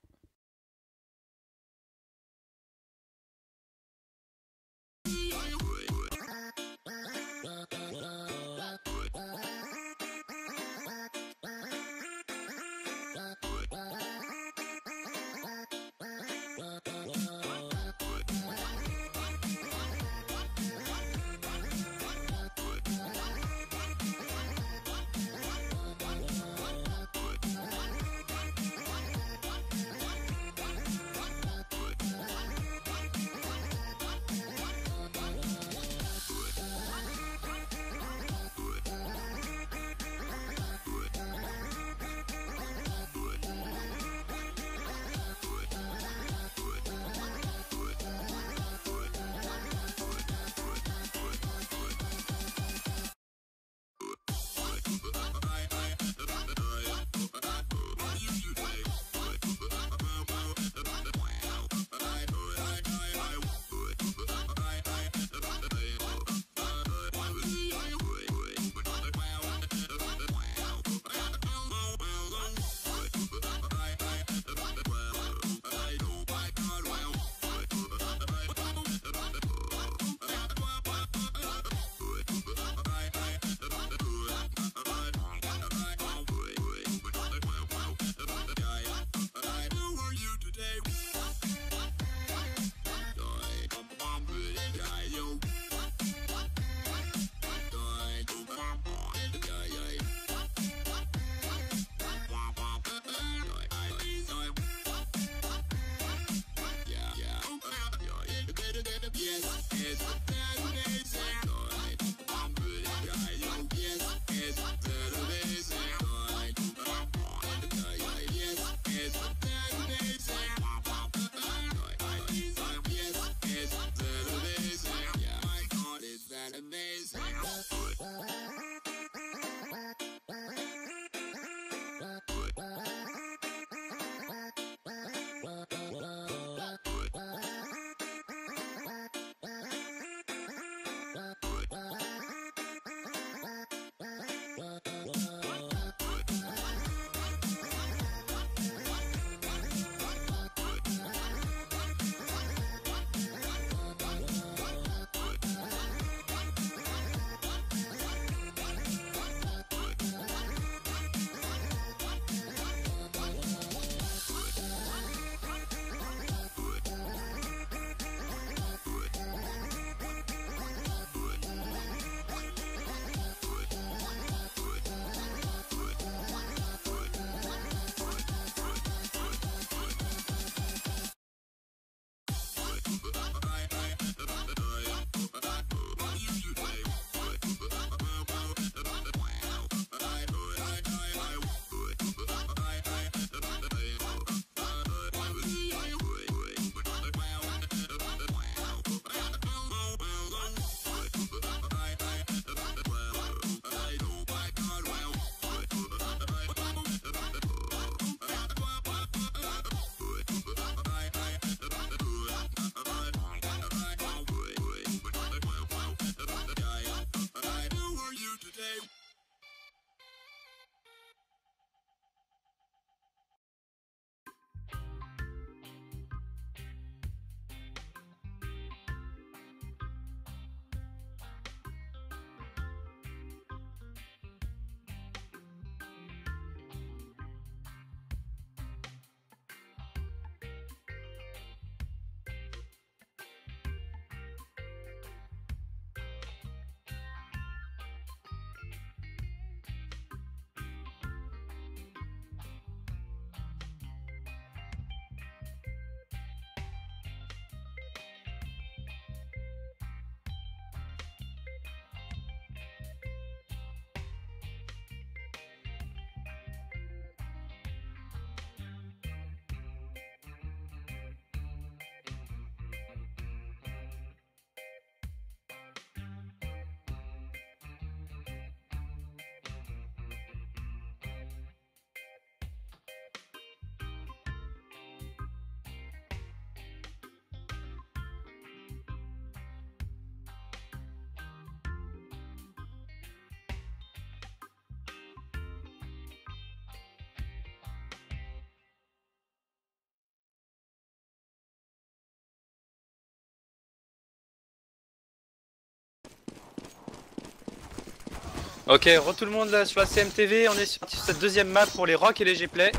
Ok, re tout le monde là sur la CMTV, on est sur cette deuxième map pour les Rock et les Gplay.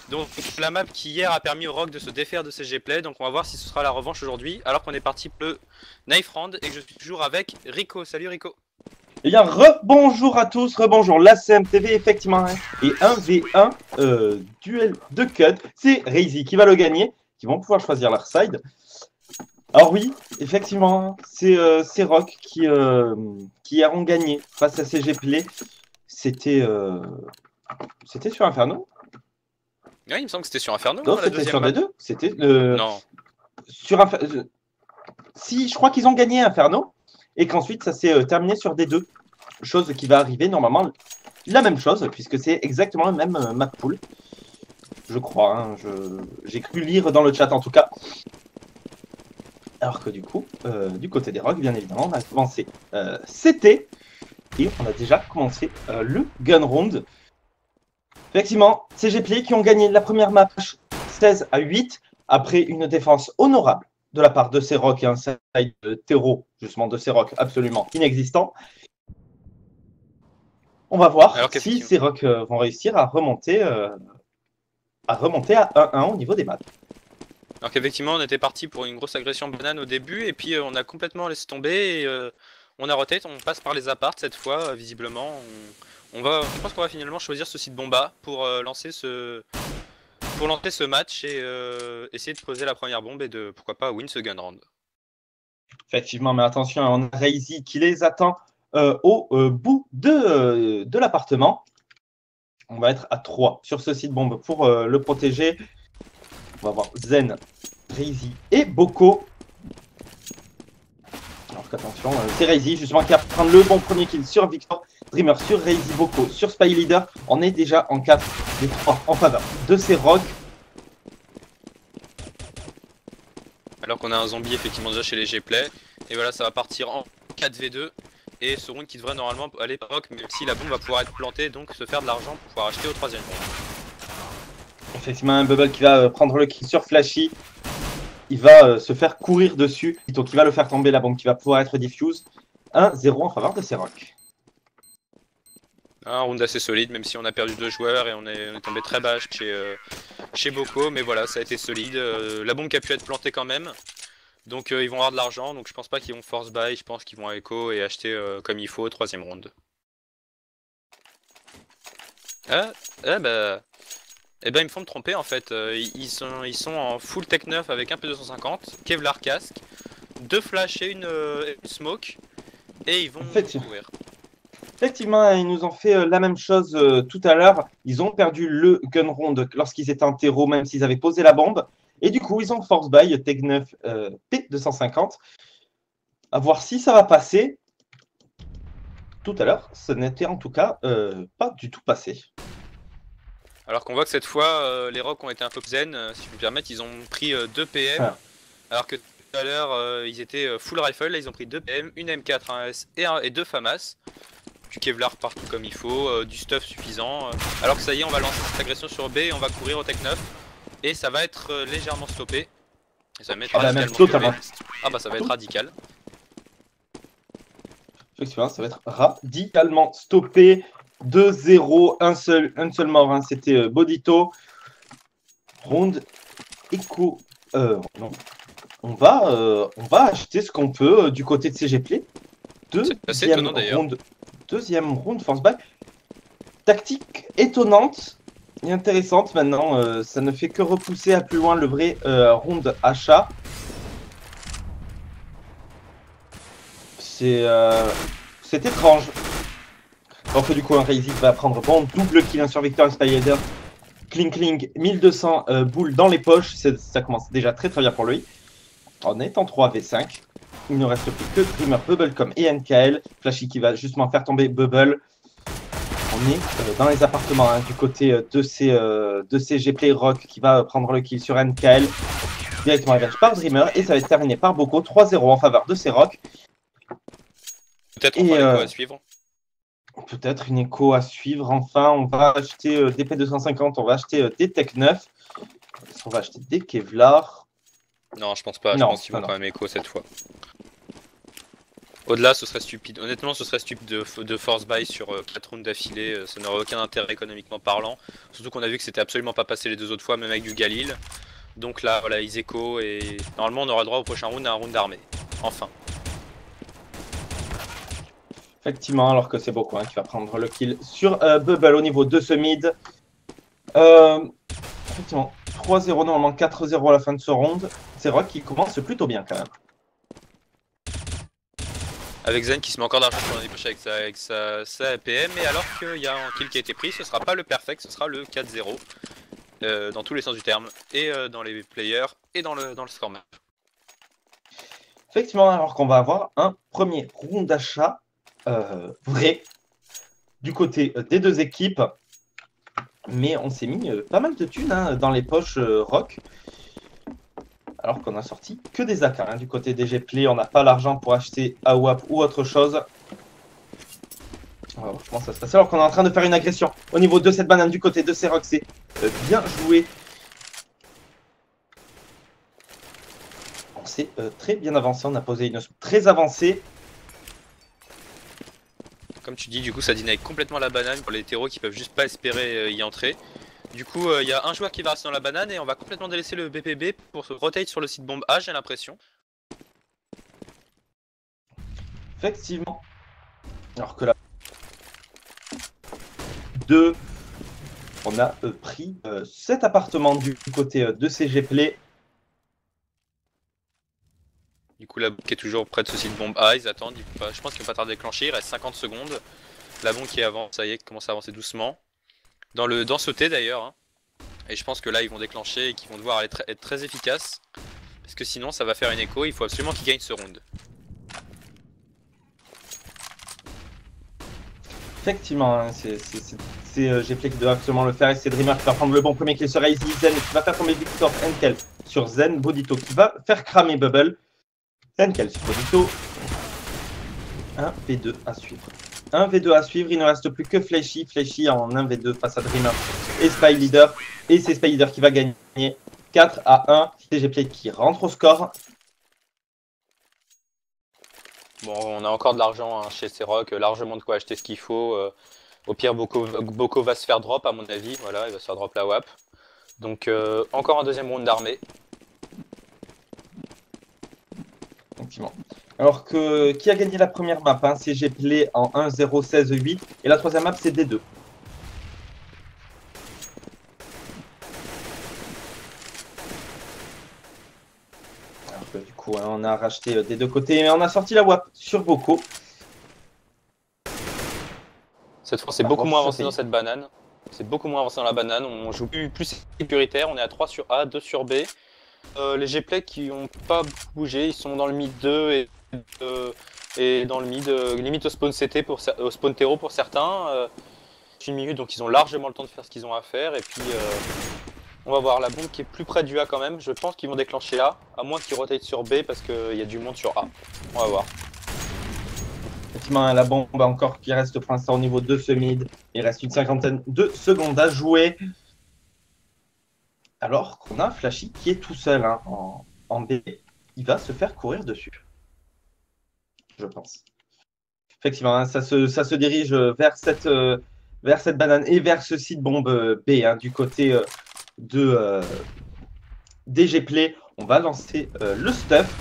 Donc la map qui hier a permis aux Rock de se défaire de ces Gplay, donc on va voir si ce sera la revanche aujourd'hui, alors qu'on est parti pour le Knife Round et que je suis toujours avec Rico. Salut Rico. Eh bien, rebonjour à tous, rebonjour la CMTV, effectivement, hein. Et 1v1 duel de cut, c'est Razy qui va le gagner, qui vont pouvoir choisir leur side. Alors oui, effectivement, c'est Rock qui ont gagné face à CG Play. C'était sur Inferno? Ouais, il me semble que c'était sur Inferno. Non, La c'était deuxième sur map. des deux. C'était Non. sur Inferno. Si, je crois qu'ils ont gagné Inferno et qu'ensuite ça s'est terminé sur des deux. Chose qui va arriver normalement la même chose puisque c'est exactement le même map pool. Je crois, hein, j'ai cru lire dans le chat en tout cas. Alors que du coup, du côté des Rock, bien évidemment, on a commencé CT et on a déjà commencé le Gun Round. Effectivement, CG Play qui ont gagné la première match 16-8 après une défense honorable de la part de C-Rock et un side de terreau, justement de C-Rock absolument inexistant. On va voir si C-Rock vont réussir à remonter à 1-1 au niveau des maths. Alors qu'effectivement on était parti pour une grosse agression banane au début et puis on a complètement laissé tomber et on a rotate, on passe par les apparts cette fois visiblement. Je pense qu'on va finalement choisir ce site Bomba pour lancer ce match et essayer de poser la première bombe et de pourquoi pas win ce gun round. Effectivement, mais attention, on a Razy qui les attend au bout de l'appartement. On va être à 3 sur ce site bombe pour le protéger. On va avoir Zen, Razy et Boko. Alors qu'attention, c'est Razy justement qui va prendre le bon premier kill sur Victor. Dreamer sur Razy, Boko sur Spy Leader. On est déjà en 4 des 3 en faveur de ces Rock. Alors qu'on a un zombie effectivement déjà chez les Gplay. Et voilà, ça va partir en 4v2. Et ce round qui devrait normalement aller par Rock, même si la bombe va pouvoir être plantée, donc se faire de l'argent pour pouvoir acheter au troisième round. Effectivement, un Bubble qui va prendre le kill sur Flashy. Il va se faire courir dessus, donc il va le faire tomber, la bombe qui va pouvoir être diffuse. 1-0 en faveur de C-Rock. Un round assez solide, même si on a perdu 2 joueurs et on est tombé très bas chez Boko, mais voilà, ça a été solide. La bombe qui a pu être plantée quand même, donc ils vont avoir de l'argent, donc je pense pas qu'ils vont force buy, je pense qu'ils vont echo et acheter comme il faut au troisième round. Eh ben ils me font me tromper en fait, ils sont en full tech 9 avec un P250, Kevlar casque, 2 flash et une smoke, et ils vont courir. Effectivement, ils nous ont fait la même chose tout à l'heure. Ils ont perdu le gun round lorsqu'ils étaient en terreau, même s'ils avaient posé la bombe. Et du coup, ils ont force buy Tech 9 P250. À voir si ça va passer. Tout à l'heure, ce n'était en tout cas pas du tout passé. Alors qu'on voit que cette fois, les Rock ont été un peu zen, si je peux me permettre, ils ont pris 2 PM. Ah. Alors que tout à l'heure, ils étaient full rifle, là ils ont pris 2 PM, une M4, un S et 2 FAMAS. Du Kevlar partout comme il faut, du stuff suffisant. Alors que ça y est, on va lancer cette agression sur B et on va courir au Tech 9. Et ça va être légèrement stoppé. Et ça va être radicalement stoppé. Ah bah ça va être radical. Effectivement, ça va être radicalement stoppé. 2-0, un seul mort, hein, c'était Bodito. Round Echo. Non. On va acheter ce qu'on peut du côté de CG Play. Deuxième round force buy. Tactique étonnante et intéressante maintenant. Ça ne fait que repousser à plus loin le vrai round achat. C'est étrange. Alors que du coup, un Razy va prendre bon double kill sur Victor Spider. Kling Kling, 1200 boules dans les poches. Ça commence déjà très bien pour lui. On est en 3v5. Il ne reste plus que Dreamer, Bubblecom et NKL. Flashy qui va justement faire tomber Bubble. On est dans les appartements hein, du côté de ces Gplay Rock qui va prendre le kill sur NKL. Directement revenge par Dreamer. Et ça va être terminé par Boko. 3-0 en faveur de ces Rock. Peut-être une écho à suivre. Peut-être une écho à suivre. Enfin, on va acheter des P250. On va acheter des Tech 9. On va acheter des Kevlar. Non, je pense pas. Je pense qu'ils vont quand même écho cette fois. Au-delà, ce serait stupide. Honnêtement, ce serait stupide de force buy sur 4 rounds d'affilée. Ça n'aurait aucun intérêt économiquement parlant. Surtout qu'on a vu que c'était absolument pas passé les 2 autres fois, même avec du Galil. Donc là, voilà, ils écho et normalement, on aura droit au prochain round à un round d'armée. Enfin. Effectivement, alors que c'est beaucoup qui va prendre le kill sur Bubble au niveau de ce mid. Effectivement, 3-0, normalement 4-0 à la fin de ce round. C'est Rock qui commence plutôt bien quand même. Avec Zen qui se met encore d'argent sur l'année prochaine avec sa APM, et alors qu'il y a un kill qui a été pris, ce sera pas le perfect, ce sera le 4-0. Dans tous les sens du terme, et dans les players, et dans le score map. Effectivement, alors qu'on va avoir un premier round d'achat vrai du côté des deux équipes. Mais on s'est mis pas mal de thunes dans les poches Rock. Alors qu'on a sorti que des AK. Du côté des Gplay, on n'a pas l'argent pour acheter AWAP ou autre chose. On va voir comment ça se passe. Alors qu'on est en train de faire une agression au niveau de cette banane du côté de ces Rock. C'est bien joué. On s'est très bien avancé. On a posé une très avancée. Comme tu dis, du coup, ça dynamique complètement la banane pour les hétéros qui peuvent juste pas espérer y entrer. Du coup, il y a un joueur qui va rester dans la banane et on va complètement délaisser le BPB pour se rotate sur le site bombe A, j'ai l'impression. Effectivement. Alors que là, 2, on a pris cet appartement du côté de CG Play. Du coup, la bombe qui est toujours près de ce site bombe A, ils attendent. Je pense qu'ils vont pas tarder à déclencher, il reste 50 secondes. La bombe qui avance, ça y est, commence à avancer doucement. Dans ce T d'ailleurs. Et je pense que là, ils vont déclencher et qu'ils vont devoir être très efficaces. Parce que sinon, ça va faire une écho, il faut absolument qu'ils gagnent ce round. Effectivement, c'est Gplay qui doit absolument le faire et c'est Dreamer qui va prendre le bon premier kill sur Easy. Zen qui va faire tomber Victor Enkel sur Zen. Bodito qui va faire cramer Bubble. Enkel sur Bodito. 1v2 à suivre. 1v2 à suivre, il ne reste plus que Flashy. Flashy en 1v2 face à Dreamer et Spy Leader. Et c'est Spy Leader qui va gagner 4-1. C'est Gplay qui rentre au score. Bon, on a encore de l'argent chez C-Rock, largement de quoi acheter ce qu'il faut. Au pire, Boko va se faire drop à mon avis, voilà, il va se faire drop la WAP. Donc encore un deuxième round d'armée. Effectivement. Alors que qui a gagné la première map, c'est Gplay en 1-0-16-8 et la troisième map c'est D2. Alors que du coup on a racheté des deux côtés mais on a sorti la WAP sur Boko. Cette fois c'est beaucoup moins avancé dans cette banane. C'est beaucoup moins avancé dans la banane, on joue plus sécuritaire, on est à 3 sur A, 2 sur B. Les Gplay qui n'ont pas bougé, ils sont dans le mid 2 et dans le mid, limite au spawn CT, au spawn terreau pour certains. Une minute, donc ils ont largement le temps de faire ce qu'ils ont à faire. Et puis on va voir la bombe qui est plus près du A quand même. Je pense qu'ils vont déclencher A, à moins qu'ils rotate sur B parce qu'il y a du monde sur A. On va voir. Effectivement, la bombe encore qui reste pour l'instant au niveau de ce mid. Il reste une cinquantaine de secondes à jouer. Alors qu'on a Flashy qui est tout seul en B. Il va se faire courir dessus. Je pense. Effectivement, ça se dirige vers cette banane et vers ce site bombe B du côté de Gplay. On va lancer le stuff.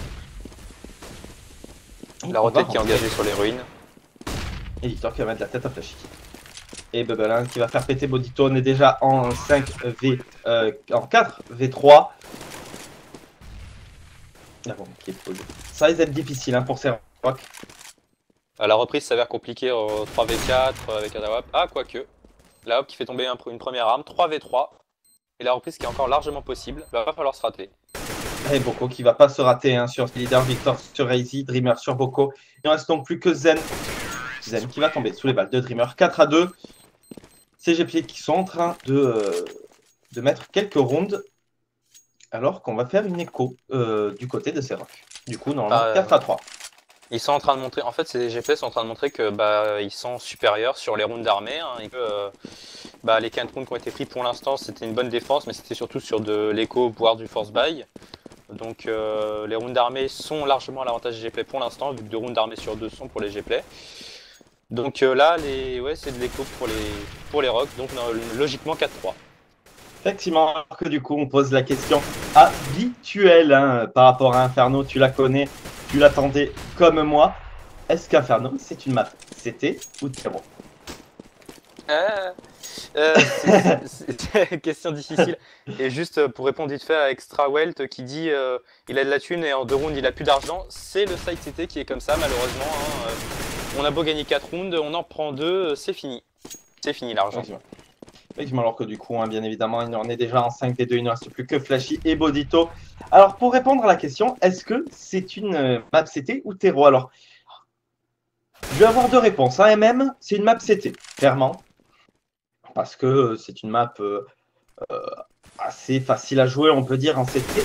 La rotate qui est engagée sur les ruines. Et Victor qui va mettre la tête à Flashy. Et Bubble qui va faire péter Bodito. On est déjà en 5V, en 4V3. La bombe qui est posée. Ça risque d'être difficile pour ces rocks. La reprise s'avère compliquée en 3v4 avec un AWAP. Ah, quoique. La hop qui fait tomber une première arme. 3v3. Et la reprise qui est encore largement possible. Il va pas falloir se rater. Et Boko qui va pas se rater sur Leader, Victor sur Razy, Dreamer sur Boko. Il ne reste donc plus que Zen. Zen qui va tomber sous les balles de Dreamer. 4-2. C'est Gplay qui sont en train de mettre quelques rounds. Alors qu'on va faire une écho du côté de ces rocks. Du coup, normalement, 4-3. Ils sont en train de montrer, en fait, ces GPS sont en train de montrer que ils sont supérieurs sur les rounds d'armée. Les 4 rounds qui ont été pris pour l'instant, c'était une bonne défense, mais c'était surtout sur de l'écho, voire du force buy. Donc les rounds d'armée sont largement à l'avantage des Gplay pour l'instant, vu que 2 rounds d'armée sur 2 sont pour les Gplay. Donc là, c'est de l'écho pour les Rocs, donc logiquement 4-3. Effectivement, alors que du coup, on pose la question habituelle hein, par rapport à Inferno. Tu la connais, tu l'attendais comme moi. Est-ce qu'Inferno, c'est une map CT ou terreau? C'est une question difficile. Et juste pour répondre vite fait à Extra Welt qui dit il a de la thune et en 2 rounds il a plus d'argent, c'est le side CT qui est comme ça malheureusement. Hein. On a beau gagner 4 rounds, on en prend 2, c'est fini. C'est fini l'argent. Effectivement, alors que du coup, hein, bien évidemment, il en est déjà en 5v2, il ne reste plus que Flashy et Bodito. Alors pour répondre à la question, est-ce que c'est une map CT ou terreau? Alors, je vais avoir 2 réponses. Hein. MM, c'est une map CT, clairement. Parce que c'est une map assez facile à jouer, on peut dire, en CT.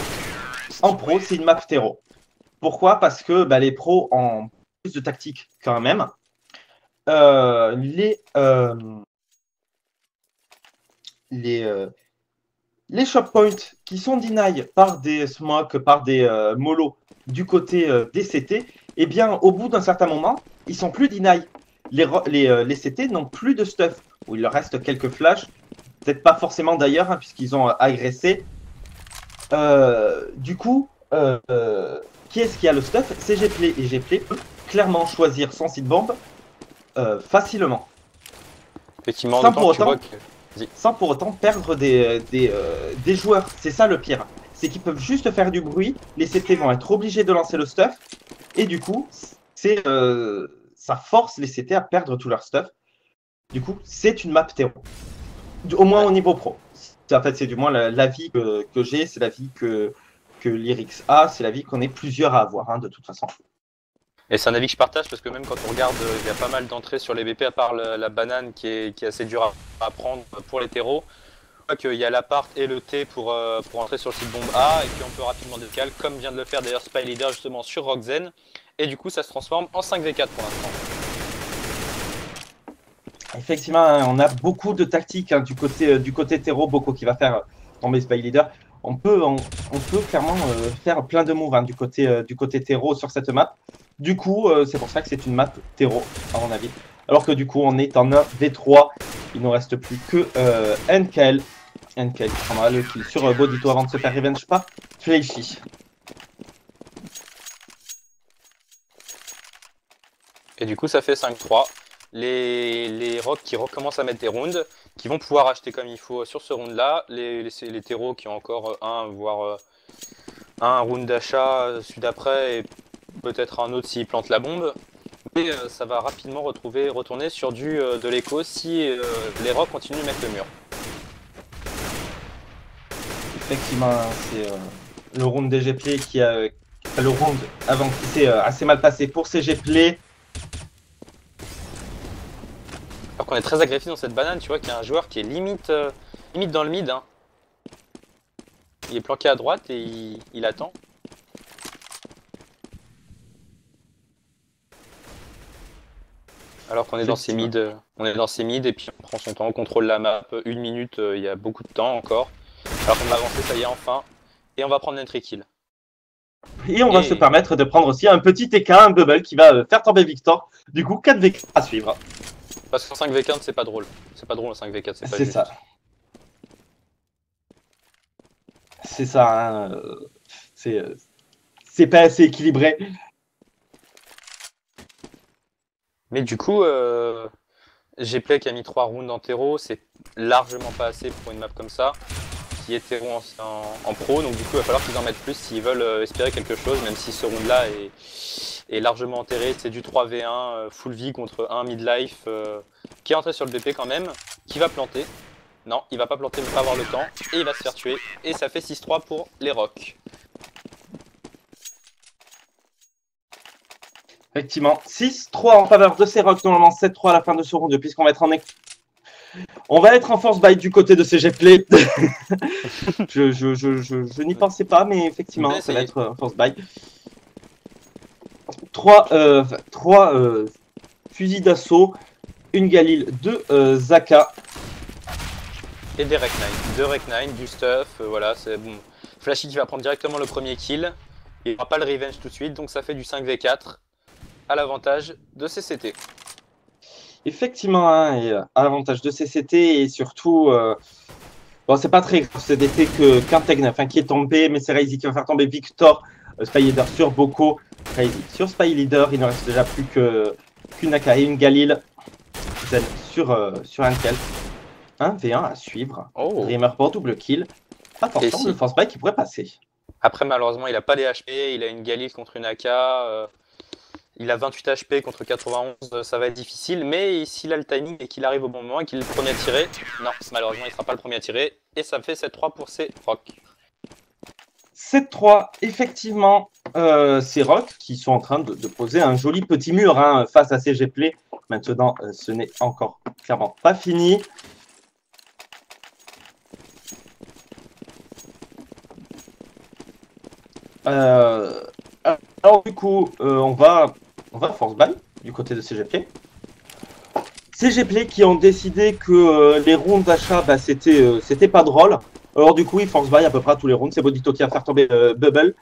En pro, c'est une map terreau. Pourquoi? Parce que bah, les pros ont plus de tactique quand même. Les shop points qui sont deny par des smokes, par des molos du côté des CT, eh bien, au bout d'un certain moment, ils sont plus deny. Les CT n'ont plus de stuff, où il leur reste quelques flashs, peut-être pas forcément d'ailleurs, hein, puisqu'ils ont agressé. Du coup, qui est-ce qui a le stuff? C'est Gplay, et Gplay peut clairement choisir son seed bomb facilement. Effectivement, sans pour autant perdre des joueurs. C'est ça le pire. C'est qu'ils peuvent juste faire du bruit, les CT vont être obligés de lancer le stuff, et du coup, ça force les CT à perdre tout leur stuff. Du coup, c'est une map terreau. Au moins au niveau pro. En fait, c'est du moins l'avis que j'ai, c'est l'avis que Lyrics a, c'est l'avis qu'on est plusieurs à avoir, hein, de toute façon. Et c'est un avis que je partage parce que même quand on regarde, il y a pas mal d'entrées sur les BP à part la banane qui est assez dure à prendre pour les terreaux. Il y a l'appart et le T pour entrer sur le site bombe A et puis on peut rapidement décaler comme vient de le faire d'ailleurs Spy Leader justement sur Roxen. Et du coup ça se transforme en 5v4 pour l'instant. Effectivement, on a beaucoup de tactiques hein, du côté terreau, Boko qui va faire tomber Spy Leader. On peut clairement faire plein de moves hein, du côté terreau sur cette map. Du coup, c'est pour ça que c'est une map terreau, à mon avis. Alors que du coup, on est en 1v3. Il ne reste plus que NKL. NKL qui prendra le kill sur Bodito avant de se faire revenge par Flashy. Et du coup, ça fait 5-3. Les Rocs qui recommencent à mettre des rounds, qui vont pouvoir acheter comme il faut sur ce round là, les terreaux qui ont encore voire un round d'achat, celui d'après et peut-être un autre s'ils plantent la bombe, mais ça va rapidement retourner sur de l'écho si les Rocs continuent de mettre le mur. Effectivement, c'est le round des Gplay qui a le round avant qui s'est assez mal passé pour ces Gplay. Alors qu'on est très agressif dans cette banane, tu vois qu'il y a un joueur qui est limite dans le mid. Hein. Il est planqué à droite et il attend. Alors qu'on est dans ces mid, et puis on prend son temps, on contrôle la map, 1 minute, il y a beaucoup de temps encore. Alors qu'on va avancer, ça y est enfin, et on va prendre notre kill. Et on va se permettre de prendre aussi un petit TK, un bubble qui va faire tomber Victor. Du coup, 4v4 à suivre. Parce qu'en 5v4 c'est pas drôle. C'est pas drôle en 5v4, c'est pas juste. Ça. C'est ça, hein. C'est pas assez équilibré. Mais du coup, Gplay qui a mis 3 rounds en terreau, c'est largement pas assez pour une map comme ça, qui est terreau en pro, donc du coup il va falloir qu'ils en mettent plus s'ils veulent espérer quelque chose, même si ce round là est largement enterré, c'est du 3v1 full vie contre un midlife qui est entré sur le BP quand même, qui va planter. Non, il va pas planter, il va pas avoir le temps, et il va se faire tuer, et ça fait 6-3 pour les Rocs. Effectivement, 6-3 en faveur de ces Rocs, normalement 7-3 à la fin de ce round, puisqu'on va être on va être en force buy du côté de ces Gplay. je n'y pensais pas, mais effectivement, ça va être en force buy. 3 fusils d'assaut, une Galil, 2 Zaka. Et des Rec 9, 2 Rec 9, du stuff, voilà, c'est bon. Flashy qui va prendre directement le premier kill. Il n'aura pas le revenge tout de suite, donc ça fait du 5v4 à l'avantage de CCT. Effectivement, hein, et, à l'avantage de CCT et surtout, bon, c'est pas très grave, c'était qu'un Tech 9 qui est tombé, mais c'est Razy qui va faire tomber Victor, Spy Leader sur Boko, Razy sur Spy Leader, il ne reste déjà plus qu'une Akari, une Galil, Zen sur Ankel. 1v1 à suivre, Dreamer pour double kill, attention, le force buy qui pourrait passer. Après, malheureusement, il n'a pas les HP, il a une Galil contre une AK. Il a 28 HP contre 91, ça va être difficile, mais s'il a le timing et qu'il arrive au bon moment et qu'il est le premier à tirer, non, malheureusement, il ne sera pas le premier à tirer, et ça fait 7-3 pour ces Rock. 7-3, effectivement, ces Rock qui sont en train de poser un joli petit mur hein, face à ces Gplay. Maintenant, ce n'est encore clairement pas fini. Alors du coup, on va force buy du côté de CGP. CGP qui ont décidé que les rounds d'achat, bah, c'était pas drôle. Alors du coup, ils force buy à peu près à tous les rounds. C'est Bodito qui va faire tomber Bubble.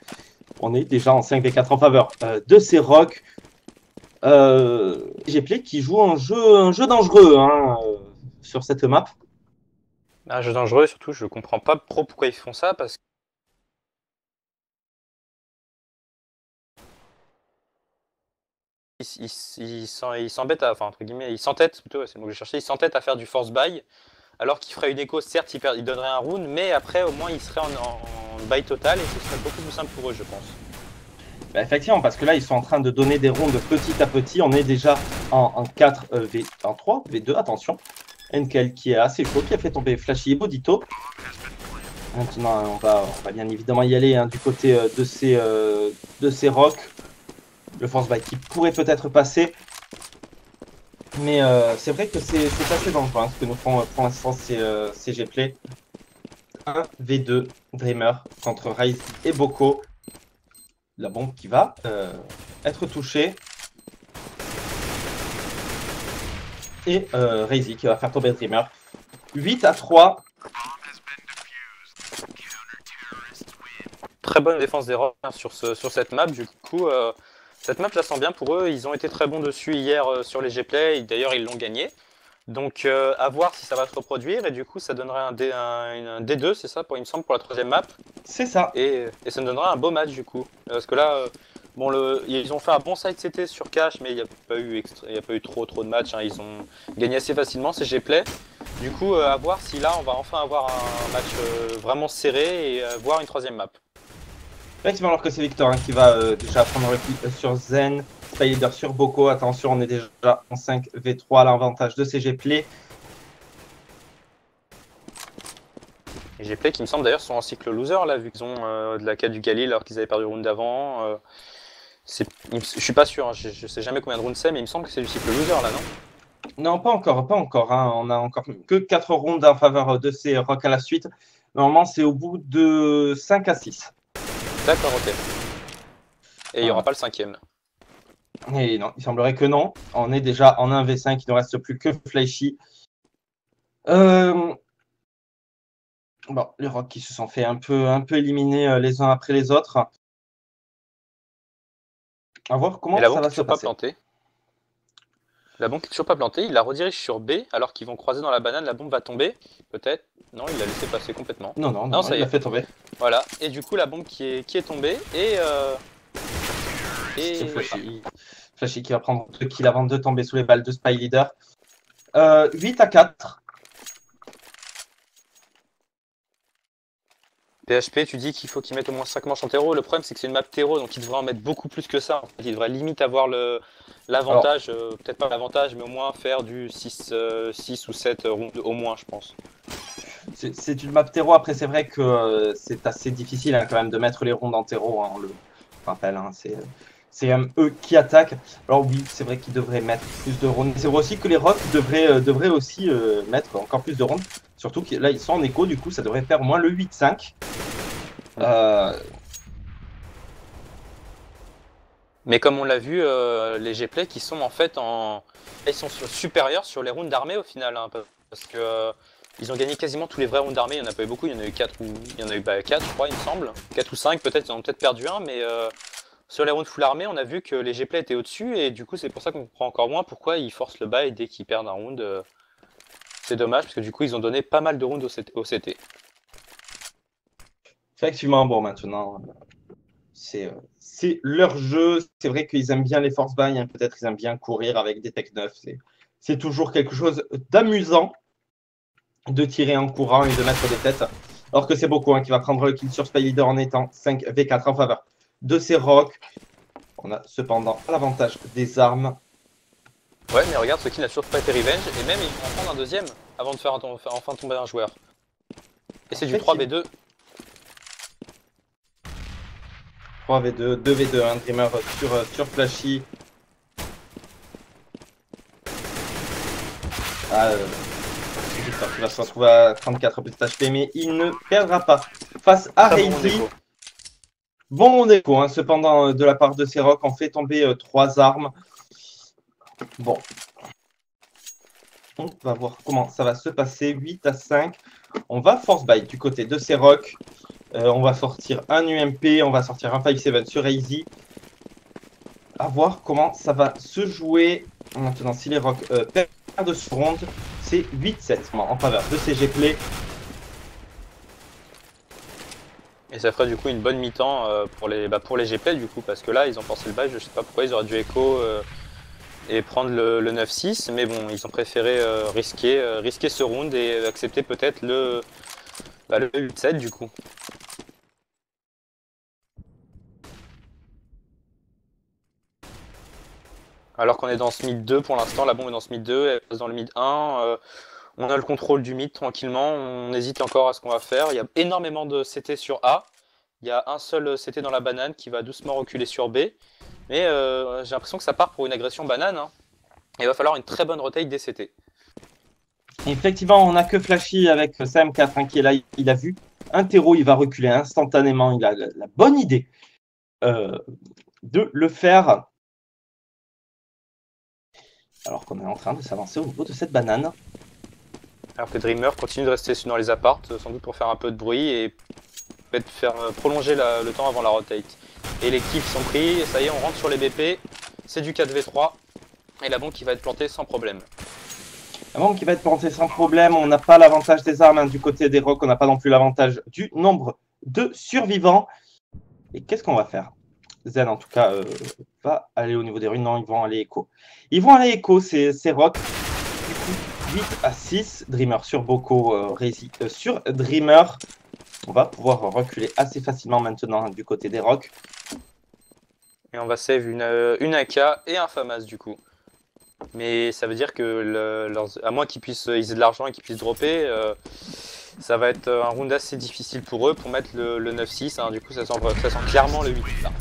On est déjà en 5v4 en faveur de ces Rock. CGP qui joue un jeu dangereux hein, sur cette map. Un jeu dangereux, surtout, je comprends pas trop pourquoi ils font ça, parce que ils s'embêtent à, enfin, entre guillemets, ils s'entêtent, plutôt, c'est le mot que j'ai cherché, ils s'entêtent à faire du force buy, alors qu'ils feraient une écho, certes, ils donneraient un round, mais après, au moins, ils seraient en buy total, et ce serait beaucoup plus simple pour eux, je pense. Bah, effectivement, parce que là, ils sont en train de donner des rounds petit à petit. On est déjà en 4, en 3, V2, attention. Enkel qui est assez chaud, qui a fait tomber Flashy et Bodito. Maintenant, on va bien évidemment y aller hein, du côté de ces Rock. Le force buy qui pourrait peut-être passer. Mais c'est vrai que c'est assez dangereux hein, ce que nous font pour l'instant ces Gplay. 1 V2 Dreamer contre Rise et Boko. La bombe qui va être touchée. Et Razy qui va faire tomber Dreamer. 8-3. Très bonne défense des Rock sur cette map. Du coup, cette map, je la sens bien pour eux. Ils ont été très bons dessus hier sur les Gplay. D'ailleurs, ils l'ont gagné. Donc, à voir si ça va se reproduire. Et du coup, ça donnerait un D2, c'est ça, il me semble, pour la troisième map. C'est ça. Et ça me donnerait un beau match, du coup. Parce que là, bon, ils ont fait un bon side CT sur Cash, mais il n'y a pas eu trop de matchs. Hein. Ils ont gagné assez facilement, ces Gplay. Du coup, à voir si là, on va enfin avoir un match vraiment serré et voir une troisième map. Effectivement, alors que c'est Victor hein, qui va déjà prendre le clip sur Zen. Spy Leader sur Boko. Attention, on est déjà en 5v3 à l'avantage de ces Gplay. Les Gplay qui me semble d'ailleurs sont en cycle loser là, vu qu'ils ont de la 4 du Galil alors qu'ils avaient perdu le round d'avant. Je suis pas sûr, hein, je sais jamais combien de rounds c'est, mais il me semble que c'est du cycle loser là, non? Non, pas encore. Hein. On a encore que 4 rounds en faveur de ces Rock à la suite. Normalement, c'est au bout de 5 à 6. D'accord, ok. Et il n'y aura pas le cinquième. Et non, il semblerait que non. On est déjà en 1v5, il ne reste plus que Flashy. Bon, les Rock qui se sont fait un peu éliminer les uns après les autres. À voir comment ça va se passer. La bombe qui est toujours pas plantée, il la redirige sur B alors qu'ils vont croiser dans la banane, la bombe va tomber, peut-être. Non, il l'a laissé passer complètement. Non, ça y est. Il l'a fait tomber. Voilà, et du coup la bombe qui est tombée et c'est Flashy qui va prendre 2 kills avant de tomber sous les balles de Spy Leader. 8-4. PHP, tu dis qu'il faut qu'ils mettent au moins 5 manches en terreau. Le problème, c'est que c'est une map terreau, donc ils devraient en mettre beaucoup plus que ça. En fait, ils devraient limite avoir l'avantage, peut-être pas l'avantage, mais au moins faire du 6 ou 7 rounds au moins, je pense. C'est une map terreau. Après, c'est vrai que c'est assez difficile hein, quand même de mettre les rondes en terreau. Hein, on le rappelle, hein, c'est eux qui attaquent. Alors oui, c'est vrai qu'ils devraient mettre plus de rounds. C'est vrai aussi que les Rock devraient aussi mettre encore plus de rounds. Surtout que là, ils sont en écho, du coup, ça devrait faire au moins le 8-5. Mais comme on l'a vu, les Gplay qui sont en fait ils sont supérieurs sur les rounds d'armée au final. Hein, parce que Ils ont gagné quasiment tous les vrais rounds d'armée, il n'y en a pas eu beaucoup, il y en a eu 4 ou il y en a eu 4 je crois il me semble. 4 ou 5 peut-être, ils en ont peut-être perdu un, mais sur les rounds full armée, on a vu que les G-Play étaient au-dessus et du coup c'est pour ça qu'on comprend encore moins pourquoi ils forcent le bail dès qu'ils perdent un round. C'est dommage parce que du coup ils ont donné pas mal de rounds au CT. Effectivement, bon, maintenant, c'est leur jeu. C'est vrai qu'ils aiment bien les force buy, hein. Peut-être ils aiment bien courir avec des tech 9. C'est toujours quelque chose d'amusant de tirer en courant et de mettre des têtes. Alors que c'est beaucoup qui va prendre le kill sur Spy Leader en étant 5v4 en faveur de ses rocks. On a cependant l'avantage des armes. Ouais, mais regarde, ce kill n'a toujours pas été revenge et même il va en prendre un deuxième avant de faire enfin tomber un joueur. Et c'est du 3v2. 3v2, 2v2, un Dreamer sur Flashy. Victor qui va se retrouver à 34 petits HP, mais il ne perdra pas face à Reiki. Bon écho, cependant, de la part de Serok, on fait tomber 3 armes. Bon. On va voir comment ça va se passer. 8-5. On va force buy du côté de Serok. On va sortir un UMP, on va sortir un 5-7 sur Easy. À voir comment ça va se jouer. Maintenant, si les Rock perdent ce round, c'est 8-7 en faveur de CG Play. Et ça ferait du coup une bonne mi-temps pour les G-Play du coup, parce que là ils ont forcé le bail, je sais pas pourquoi ils auraient dû écho et prendre le 9-6, mais bon, ils ont préféré risquer ce round et accepter peut-être le 8-7 du coup. Alors qu'on est dans ce mid 2 pour l'instant, la bombe est dans ce mid 2, elle passe dans le mid 1. On a le contrôle du mid tranquillement, on hésite encore à ce qu'on va faire. Il y a énormément de CT sur A. Il y a un seul CT dans la banane qui va doucement reculer sur B. Mais j'ai l'impression que ça part pour une agression banane. Il va falloir une très bonne retake des CT. Effectivement, on n'a que Flashy avec Sam4 qui est là. Il a vu un terreau, il va reculer instantanément. Il a la bonne idée de le faire. Alors qu'on est en train de s'avancer au niveau de cette banane. Alors que Dreamer continue de rester dans les apparts, sans doute pour faire un peu de bruit et peut-être faire prolonger le temps avant la rotate. Et les kills sont pris, et ça y est, on rentre sur les BP, c'est du 4v3, et la bombe qui va être plantée sans problème. La bombe qui va être plantée sans problème, on n'a pas l'avantage des armes du côté des rocks, on n'a pas non plus l'avantage du nombre de survivants. Et qu'est-ce qu'on va faire? Zen, en tout cas, va aller au niveau des ruines. Non, ils vont aller écho. Ils vont aller écho, ces rocks. Du coup, 8-6. Dreamer sur Boko, Rési sur Dreamer. On va pouvoir reculer assez facilement maintenant du côté des rocks. Et on va save une AK et un FAMAS du coup. Mais ça veut dire que, à moins qu'ils puissent ils aient de l'argent et qu'ils puissent dropper, ça va être un round assez difficile pour eux pour mettre le 9-6. Du coup, ça sent clairement le 8. Là.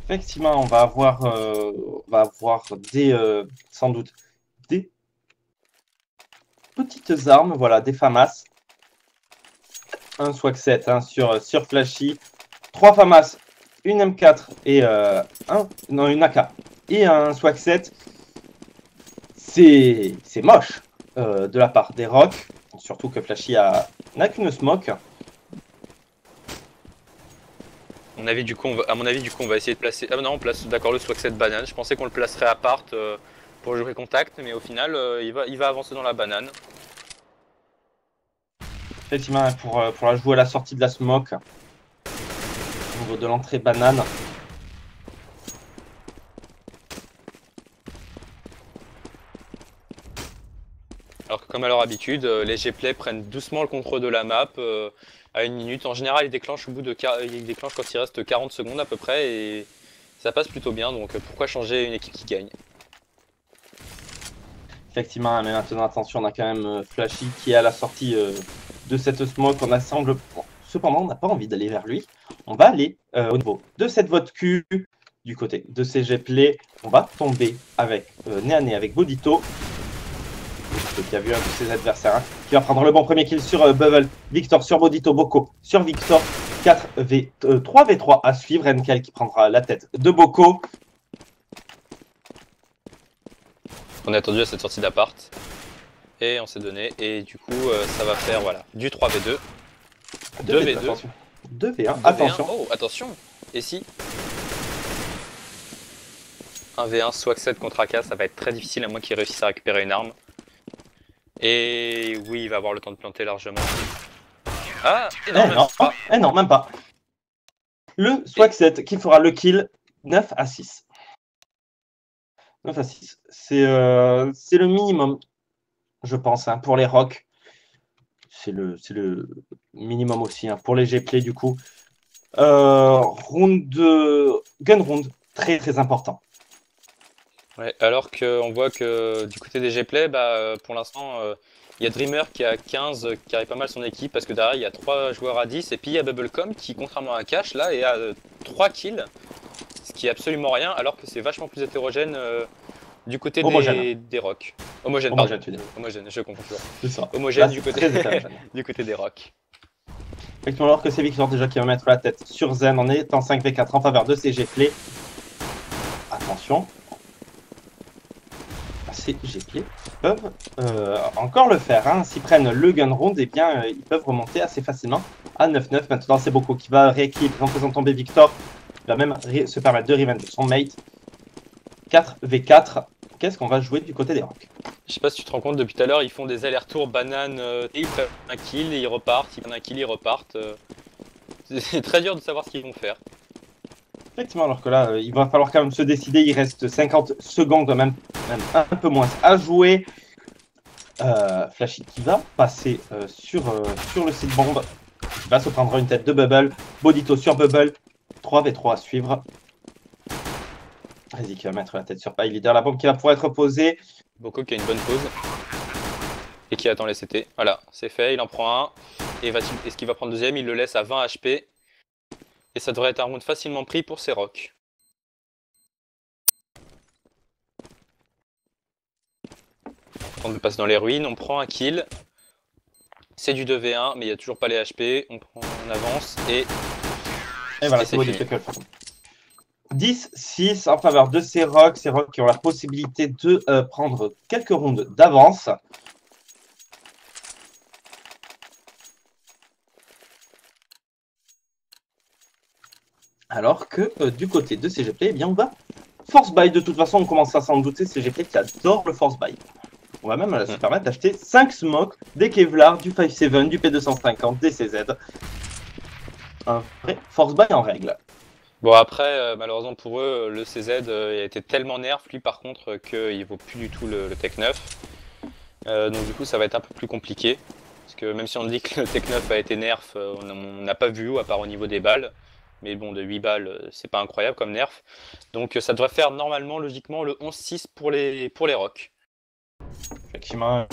Effectivement, on va avoir sans doute des petites armes, voilà, des FAMAS. Un swag 7 sur Flashy. 3 FAMAS, une M4 et une AK et un swag 7. C'est moche de la part des rocks. Surtout que Flashy n'a qu'une smoke. À mon avis, du coup, on va essayer de placer... Ah non, on place d'accord le swag 7 banane. Je pensais qu'on le placerait à part pour jouer contact, mais au final, il va avancer dans la banane. Effectivement, pour la jouer à la sortie de la smoke, au niveau de l'entrée banane. Alors que comme à leur habitude, les G-Play prennent doucement le contrôle de la map à 1 minute. En général, ils déclenchent quand il reste 40 secondes à peu près et ça passe plutôt bien. Donc pourquoi changer une équipe qui gagne? Effectivement, mais maintenant attention, on a quand même Flashy qui est à la sortie de cette smoke. On a cependant, on n'a pas envie d'aller vers lui. On va aller au niveau de cette vote Q du côté de CG Play. On va tomber avec nez à nez avec Bodito. Qui a vu un de ses adversaires qui va prendre le bon premier kill sur Bubble. Victor sur Bodito, Boko sur Victor. 3v3 à suivre. Enkel qui prendra la tête de Boko. On est attendu à cette sortie d'appart. Et on s'est donné. Et du coup, ça va faire voilà, du 3v2. 2v2. 2v2. Attention. 2v1. 2v1. Attention. Oh, attention. Et si 1v1 Swag7 contre AK, ça va être très difficile à moins qu'il réussisse à récupérer une arme. Et oui, il va avoir le temps de planter largement. Ah, et non, même pas. Non, même pas. Le Swag7 qui fera le kill 9 à 6. 9 à 6. C'est le minimum, je pense, hein, pour les rocks. C'est le minimum aussi, hein, pour les G-Play du coup. Round de gun round, très très important. Ouais, alors qu'on voit que du côté des G-Play, bah, pour l'instant, il y a Dreamer qui a 15, qui arrive pas mal son équipe, parce que derrière il y a 3 joueurs à 10, et puis il y a Bubblecom qui, contrairement à Cash, là, est à 3 kills, ce qui est absolument rien, alors que c'est vachement plus hétérogène du côté des rocks. Homogène, pardon. Homogène, je confonds toujours. C'est ça. Homogène là, du côté, du côté des rocks. Effectivement, alors que c'est Victor déjà qui va mettre la tête sur Zen, on est en 5v4 en faveur de ces G-Play. Attention. Ces G-Play peuvent encore le faire. Hein. S'ils prennent le gun round, eh bien, ils peuvent remonter assez facilement à 9-9. Maintenant, c'est Boko qui va rééquilibrer en faisant tomber Victor. Il va même se permettre de revenge son mate. 4v4. Qu'est-ce qu'on va jouer du côté des rocks? Je sais pas si tu te rends compte, depuis tout à l'heure, ils font des allers-retours banane et ils prennent un kill et ils repartent, ils prennent un kill et ils repartent. C'est très dur de savoir ce qu'ils vont faire. Effectivement, alors que là, il va falloir quand même se décider. Il reste 50 secondes, même un peu moins à jouer. Flashy qui va passer sur le site bombe. Il va se prendre une tête de Bubble. Bodito sur Bubble. 3v3 à suivre. Vas-y, qui va mettre la tête sur Paille Leader. La bombe qui va pouvoir être posée. Boko qui a une bonne pause. Et qui attend les CT. Voilà, c'est fait, il en prend un. Et est-ce qu'il va prendre le deuxième? Il le laisse à 20 HP. Et ça devrait être un round facilement pris pour ces rocks. On passe dans les ruines, on prend un kill. C'est du 2v1, mais il n'y a toujours pas les HP. On avance et voilà, c'est Bodito qui va le faire. 10-6 en faveur de ces rocks qui ont la possibilité de prendre quelques rounds d'avance. Alors que du côté de CGP, eh bien on va force buy. De toute façon, on commence à s'en douter, CGP qui adore le force buy. On va même se permettre d'acheter 5 smokes, des Kevlar, du 5.7, du P250, des CZ. Un vrai force buy en règle. Bon après, malheureusement pour eux, le CZ a été tellement nerf, lui par contre, qu'il vaut plus du tout le Tech 9. Donc du coup ça va être un peu plus compliqué. Parce que même si on dit que le Tech 9 a été nerf, on n'a pas vu, à part au niveau des balles. Mais bon, de 8 balles, c'est pas incroyable comme nerf. Donc ça devrait faire normalement, logiquement, le 11-6 pour les rocks. Effectivement,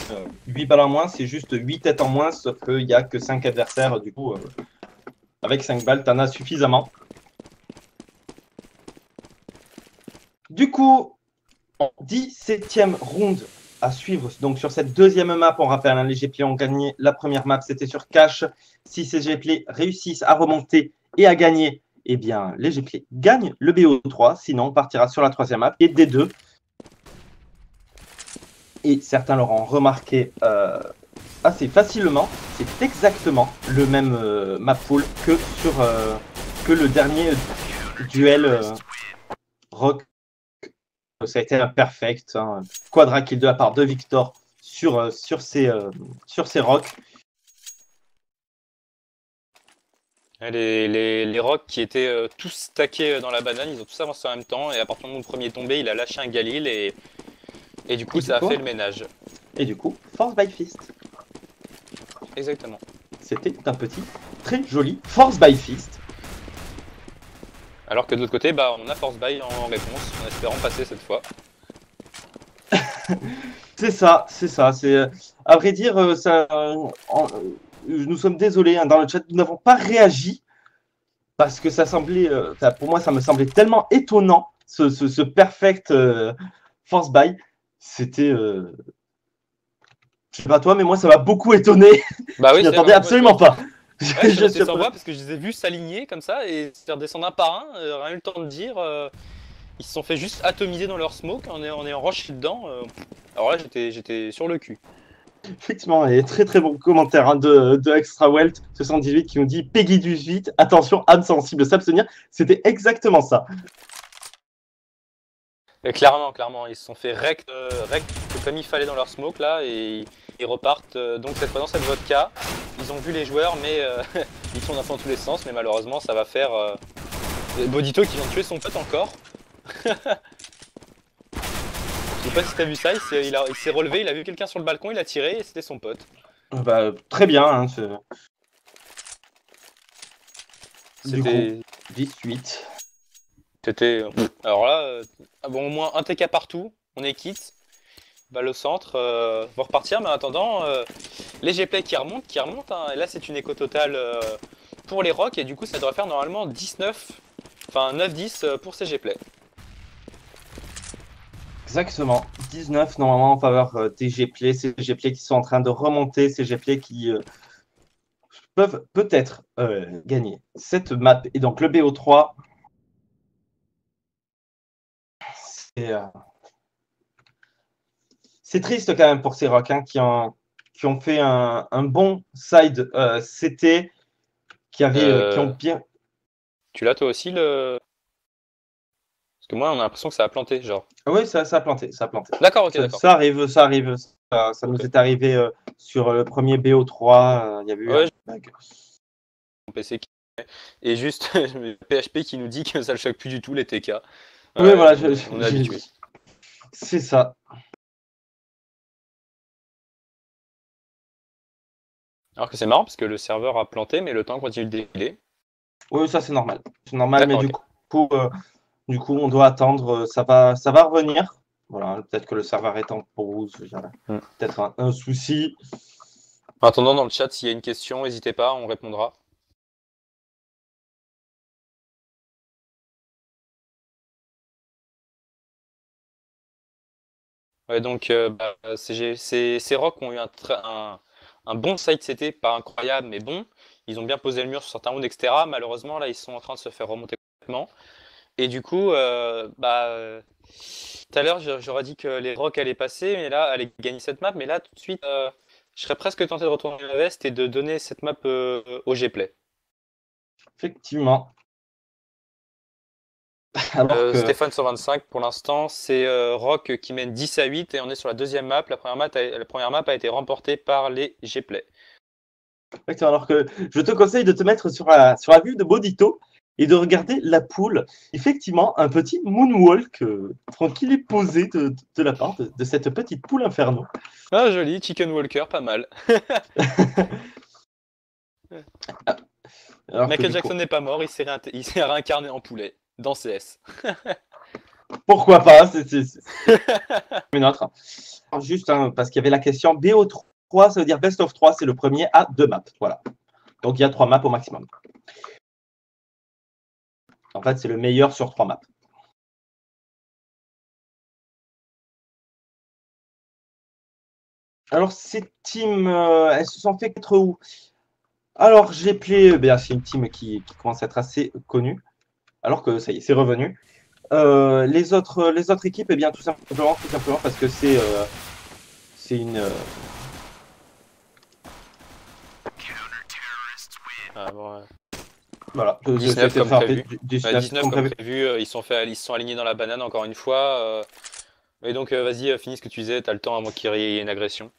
8 balles en moins, c'est juste 8 têtes en moins, sauf qu'il n'y a que 5 adversaires. Du coup, avec 5 balles, tu en as suffisamment. Du coup, 17e round à suivre. Donc sur cette deuxième map, on rappelle, hein, les G-Play ont gagné la première map, c'était sur Cash. Si ces G-Play réussissent à remonter et à gagner, eh bien, les G-Play gagnent le BO3. Sinon, on partira sur la troisième map et D2. Et certains l'auront remarqué assez facilement. C'est exactement le même map pool que le dernier duel Rock. Ça a été un perfect. Hein. Quadra kill de la part de Victor sur ses rocks. Les rocks qui étaient tous stackés dans la banane, ils ont tous avancé en même temps. Et à partir du moment où le premier est tombé, il a lâché un Galil et du coup, ça a fait le ménage. Et du coup, force by fist. Exactement. C'était un petit, très joli force by fist. Alors que de l'autre côté, bah, on a force buy en réponse, en espérant passer cette fois. C'est ça. À vrai dire, nous sommes désolés, hein, dans le chat, nous n'avons pas réagi parce que ça semblait, pour moi, ça me semblait tellement étonnant, ce perfect force buy. C'était, je sais pas toi, mais moi, ça m'a beaucoup étonné. Bah oui, je n'y attendais absolument pas. Ouais, je suis sans voix parce que je les ai vus s'aligner comme ça et se faire descendre un par un, rien eu le temps de dire. Ils se sont fait juste atomiser dans leur smoke, on est en rush dedans. Alors là, j'étais sur le cul. Effectivement, et très très bon commentaire hein, de Extra Welt 78 qui nous dit Peggy 18, attention, âme sensible, s'abstenir. C'était exactement ça. Et clairement, ils se sont fait rect comme il fallait dans leur smoke là et ils repartent donc cette fois dans cette vodka. Ils ont vu les joueurs mais ils sont dans tous les sens mais malheureusement ça va faire Bodito qui vient de tuer son pote encore. Je sais pas si t'as vu ça, il s'est relevé, il a vu quelqu'un sur le balcon, il a tiré et c'était son pote. Bah, très bien. Hein, du coup, 18. C'était. Alors là, bon, au moins un TK partout, on est quitte. Balle au centre, on va repartir, mais en attendant, les G-Play qui remontent, hein, et là c'est une écho totale pour les Rocs, et du coup ça devrait faire normalement 19, enfin 9-10 pour ces G-Play. Exactement, 19 normalement en faveur des G-Play, ces G-Play qui sont en train de remonter, ces G-Play qui peuvent peut-être gagner cette map, et donc le BO3, c'est triste quand même pour ces Rocs hein, qui ont fait un bon side CT, qui ont bien... Tu l'as toi aussi le... Parce que moi on a l'impression que ça a planté, genre. Oui, ça a planté, D'accord, ok, d'accord. Ça arrive. Ça okay. Nous est arrivé sur le premier BO3, il y a eu un bug. Mon PC qui... Et juste PHP qui nous dit que ça le choque plus du tout les TK. Oui, voilà, on est habitué. C'est ça. Alors que c'est marrant parce que le serveur a planté, mais le temps continue de défiler. Oui, ça c'est normal. C'est normal, mais okay. Du coup, on doit attendre. Ça va revenir. Voilà, peut-être que le serveur est en pause. Peut-être un souci. En attendant, dans le chat, s'il y a une question, n'hésitez pas, on répondra. Ouais, donc ces Rocs ont eu un bon side CT, pas incroyable, mais bon. Ils ont bien posé le mur sur certains rounds, etc. Malheureusement, là, ils sont en train de se faire remonter complètement. Et du coup, tout à l'heure, j'aurais dit que les Rocs allaient passer, mais là, allaient gagner cette map. Mais là, tout de suite, je serais presque tenté de retourner la veste et de donner cette map au G-Play. Effectivement. Stéphane 125, pour l'instant, c'est Roc qui mène 10-8 et on est sur la deuxième map. La première map a été remportée par les G-Play. Alors que je te conseille de te mettre sur la vue de Bodito et de regarder la poule. Effectivement, un petit moonwalk tranquille et posé de la part de cette petite poule inferno. Ah, joli, Chicken Walker, pas mal. Michael Jackson n'est pas mort, il s'est réincarné en poulet dans CS. Pourquoi pas, c'est une autre. Juste hein, parce qu'il y avait la question BO3, ça veut dire best of 3, c'est le premier à 2 maps. Voilà. Donc il y a 3 maps au maximum. En fait, c'est le meilleur sur 3 maps. Alors, ces teams, elles se sont fait être où? Alors, G-Play, c'est une team qui commence à être assez connue. Alors que ça y est, c'est revenu. Les autres équipes, eh bien, tout simplement parce que c'est une... Ah, bon, ouais. Voilà, 19 comme prévu. 19 comme prévu, ils sont alignés dans la banane encore une fois. Et donc vas-y, finis ce que tu disais, t'as le temps avant qu'il y ait une agression.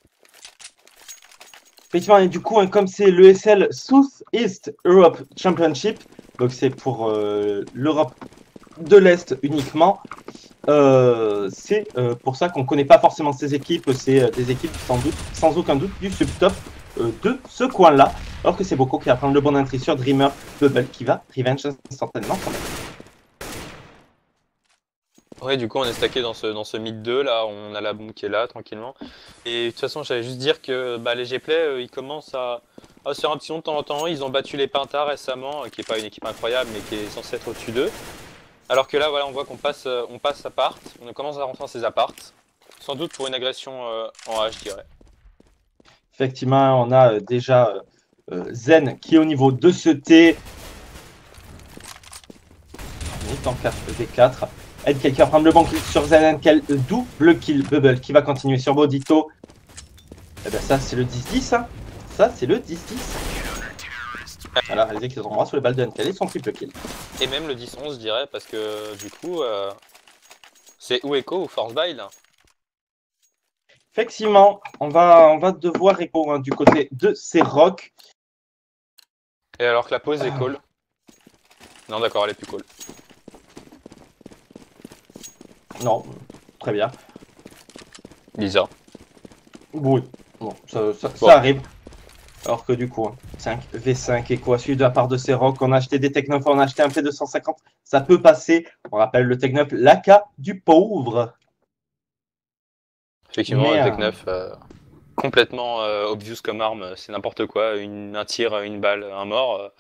Effectivement, et du coup, hein, comme c'est l'ESL Southeast Europe Championship, donc c'est pour l'Europe de l'Est uniquement, c'est pour ça qu'on ne connaît pas forcément ces équipes, c'est des équipes sans aucun doute du subtop de ce coin-là, alors que c'est Boko qui va prendre le bon entry sur Dreamer, Bubble qui va revenge instantanément quand même. Ouais, du coup on est stacké dans ce mid 2 là, on a la bombe qui est là tranquillement. Et de toute façon j'allais juste dire que les G-Play ils commencent à se faire un petit nom de temps en temps. Ils ont battu les Pinta récemment, qui n'est pas une équipe incroyable mais qui est censée être au-dessus d'eux. Alors que là voilà on voit qu'on passe appart, on commence à rentrer dans ces apparts. Sans doute pour une agression en A je dirais. Effectivement on a déjà Zen qui est au niveau de ce T. On est en 4v4. Edkel qui va prendre le bon kill sur Zen, Edkel, double kill, Bubble qui va continuer sur Bodito. Eh ben ça, c'est le 10-10, hein. Ça, c'est le 10-10. Voilà, réalisé qu'ils ont droit sur les balles de NKD, son triple kill. Et même le 10-11, je dirais, parce que du coup, c'est ou Echo ou Force Buy là. Effectivement, on va devoir répondre hein, du côté de ces rocks. Et alors que la pause est call. Non, d'accord, elle est plus call. Non, très bien. Bizarre. Oui, bon, Bon. ça arrive. Alors que du coup, 5v5 et quoi, suivi de la part de ces rocks, on a acheté des Tech 9, on a acheté un P250, ça peut passer. On rappelle le Tech 9, l'AK du pauvre. Effectivement, Mais, le Tech 9, complètement obvious comme arme, c'est n'importe quoi. Un tir, une balle, un mort.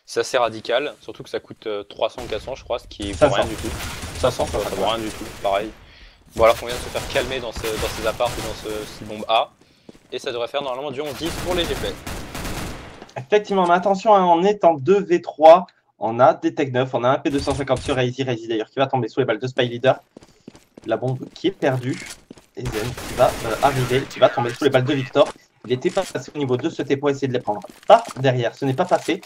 C'est assez radical, surtout que ça coûte 300 ou 400 je crois, ce qui vaut rien du tout. 500 ça vaut rien du tout, pareil. Bon alors qu'on vient de se faire calmer dans ces apparts ou dans ce bombe A. Et ça devrait faire normalement du 11-10 pour les GP. effectivement, mais attention, hein, on est en 2v3, on a des Tech 9, on a un P250 sur Razy d'ailleurs qui va tomber sous les balles de Spy Leader. La bombe qui est perdue. Et Zen qui va arriver, qui va tomber sous les balles de Victor. Il n'était pas passé au niveau de ce T pour essayer de les prendre par derrière. Ce n'est pas passé.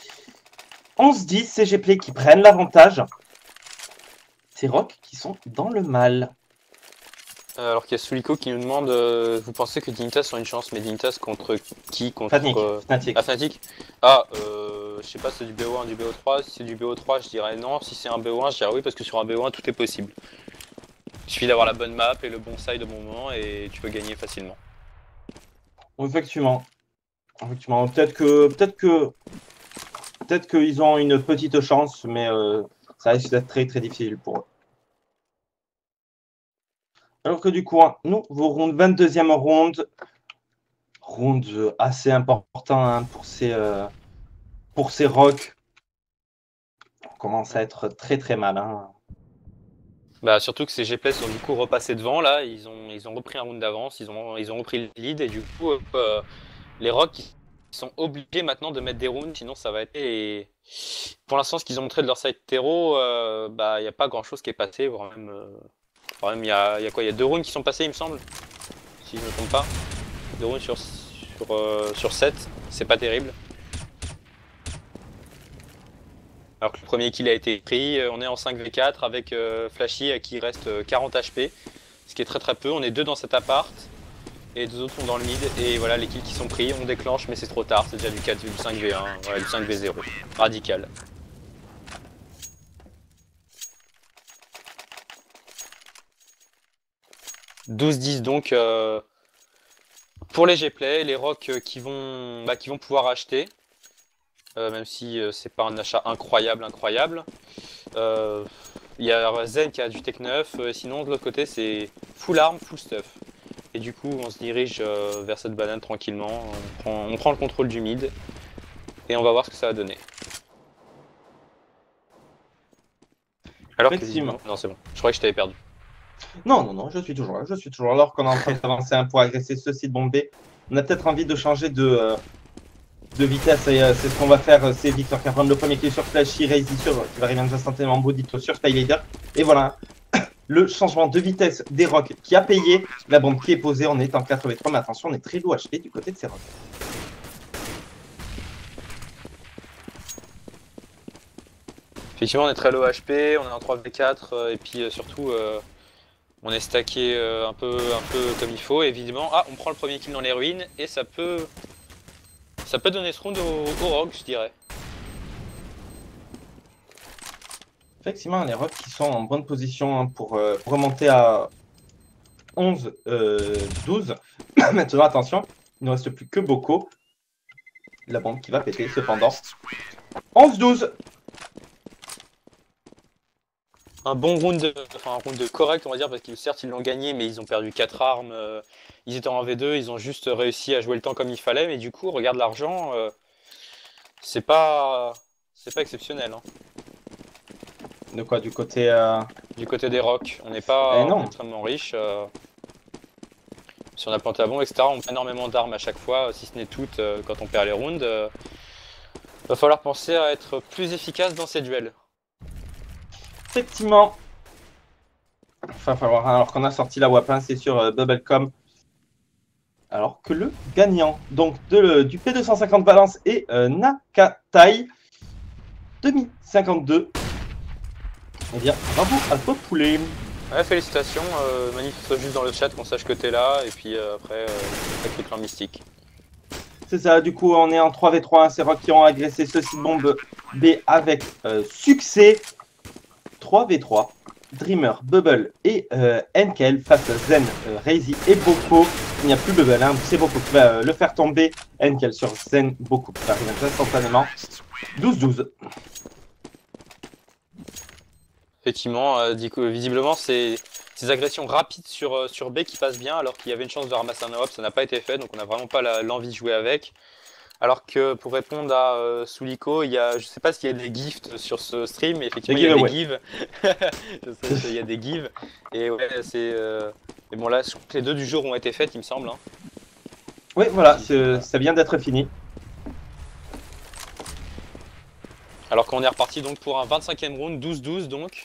11-10, CG Play qui prennent l'avantage. C'est Rock qui sont dans le mal. Alors qu'il y a Suliko qui nous demande vous pensez que Dignitas a une chance, mais Dignitas contre qui? Contre Fnatic. Ah, Fnatic. Ah, je sais pas, c'est du BO1, du BO3. Si c'est du BO3, je dirais non. Si c'est un BO1, je dirais oui, parce que sur un BO1, tout est possible. Il suffit d'avoir la bonne map et le bon side au bon moment et tu peux gagner facilement. Effectivement. Peut-être qu'ils ont une petite chance, mais ça risque d'être très très difficile pour eux. Alors que du coup, nouveau round, 22e round. Round assez important hein, pour ces rocks. On commence à être très très mal. Hein. Bah surtout que ces GP sont du coup repassés devant là, ils ont repris un round d'avance, ils ont repris le lead et du coup les Rocks sont obligés maintenant de mettre des rounds, sinon ça va être... Et pour l'instant ce qu'ils ont montré de leur side terreau, bah il n'y a pas grand chose qui est passé, voire même il y a quoi, il y a 2 rounds qui sont passés il me semble, si je ne me trompe pas, 2 rounds sur 7, c'est pas terrible. Alors que le premier kill a été pris, on est en 5v4 avec Flashy à qui reste 40 HP, ce qui est très très peu, on est 2 dans cet appart, et 2 autres sont dans le mid, et voilà les kills qui sont pris, on déclenche mais c'est trop tard, c'est déjà du 4, du 5v1, voilà, du 5v0, radical. « 12-10 donc pour les G-Play, les Rocks qui vont pouvoir acheter. Même si c'est pas un achat incroyable. Il y a Zen qui a du Tech 9, sinon de l'autre côté c'est full arm, full stuff. Et du coup on se dirige vers cette banane tranquillement, on prend le contrôle du mid et on va voir ce que ça va donner. Alors Effectivement. Non c'est bon, je croyais que je t'avais perdu. Non, je suis toujours là. Alors qu'on est en train d'avancer un pour agresser ce site bombé, on a peut-être envie de changer de vitesse et c'est ce qu'on va faire. C'est Victor qui va prendre le premier kill sur Flashy, Razy qui va arriver instantanément Bodito sur Skylader. Et voilà, le changement de vitesse des Rocks qui a payé. La bombe qui est posée, on est en 83, mais attention, on est très low HP du côté de ces Rocks. Effectivement on est très low HP, on est en 3v4 et puis surtout on est stacké un peu comme il faut. Évidemment, on prend le premier kill dans les ruines et ça peut donner ce round au Rogue, je dirais. Effectivement, les Rocks qui sont en bonne position pour remonter à 11-12. Maintenant, attention, il ne reste plus que Boko. La bombe qui va péter cependant. 11-12. Un bon round, un round correct on va dire, parce que certes ils l'ont gagné mais ils ont perdu 4 armes, ils étaient en V2, ils ont juste réussi à jouer le temps comme il fallait, mais du coup regarde l'argent, c'est pas exceptionnel. Hein. De quoi, du côté Du côté des Rocks, on n'est pas extrêmement riche. Si on a planté à bon, etc., on a énormément d'armes à chaque fois, si ce n'est toutes quand on perd les rounds. Va falloir penser à être plus efficace dans ces duels. Effectivement. Il va falloir, alors qu'on a sorti la weapon, c'est sur Bubblecom. Alors que le gagnant donc du P250 Balance est Nakatai 2052. Eh bien, bravo à toi, poulet. Ouais, félicitations, manifeste juste dans le chat qu'on sache que t'es là, et puis après, avec le clan mystique. C'est ça, du coup, on est en 3v3, hein, c'est Rock qui ont agressé ce site bombe B avec succès. 3v3, Dreamer, Bubble et Enkel face à Zen, Reizy et Boko. Il n'y a plus Bubble, hein, c'est Boko qui va le faire tomber. Enkel sur Zen, Boko qui arrive instantanément. 12-12. Effectivement, visiblement, c'est ces agressions rapides sur B qui passent bien, alors qu'il y avait une chance de ramasser un AWP, ça n'a pas été fait, donc on n'a vraiment pas l'envie de jouer avec. Alors que pour répondre à Souliko, je sais pas s'il y a des gifts sur ce stream, mais effectivement il y a des gives. Je sais qu'il y a des gives. Et ouais, mais bon là, je crois que les deux du jour ont été faites, il me semble. Hein. Oui, voilà, ça vient d'être fini. Alors qu'on est reparti donc pour un 25e round, 12-12 donc.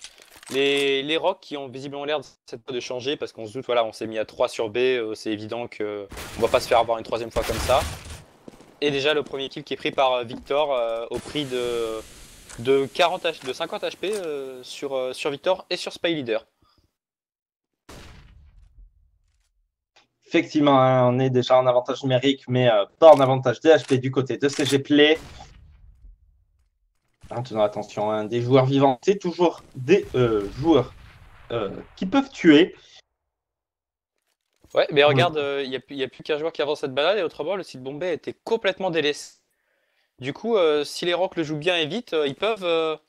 Les rocks qui ont visiblement l'air de changer parce qu'on se doute, voilà, on s'est mis à 3 sur B, c'est évident qu'on va pas se faire avoir une troisième fois comme ça. Et déjà le premier kill qui est pris par Victor au prix de 50 HP sur Victor et sur Spy Leader. Effectivement, hein, on est déjà en avantage numérique, mais pas en avantage de HP du côté de CG Play. Maintenant, attention, hein, des joueurs vivants, c'est toujours des joueurs qui peuvent tuer. Ouais, mais regarde, il n'y a plus qu'un joueur qui avance cette balade, et autrement, le site bombé était complètement délaissé. Du coup, si les Rocks le jouent bien et vite, ils peuvent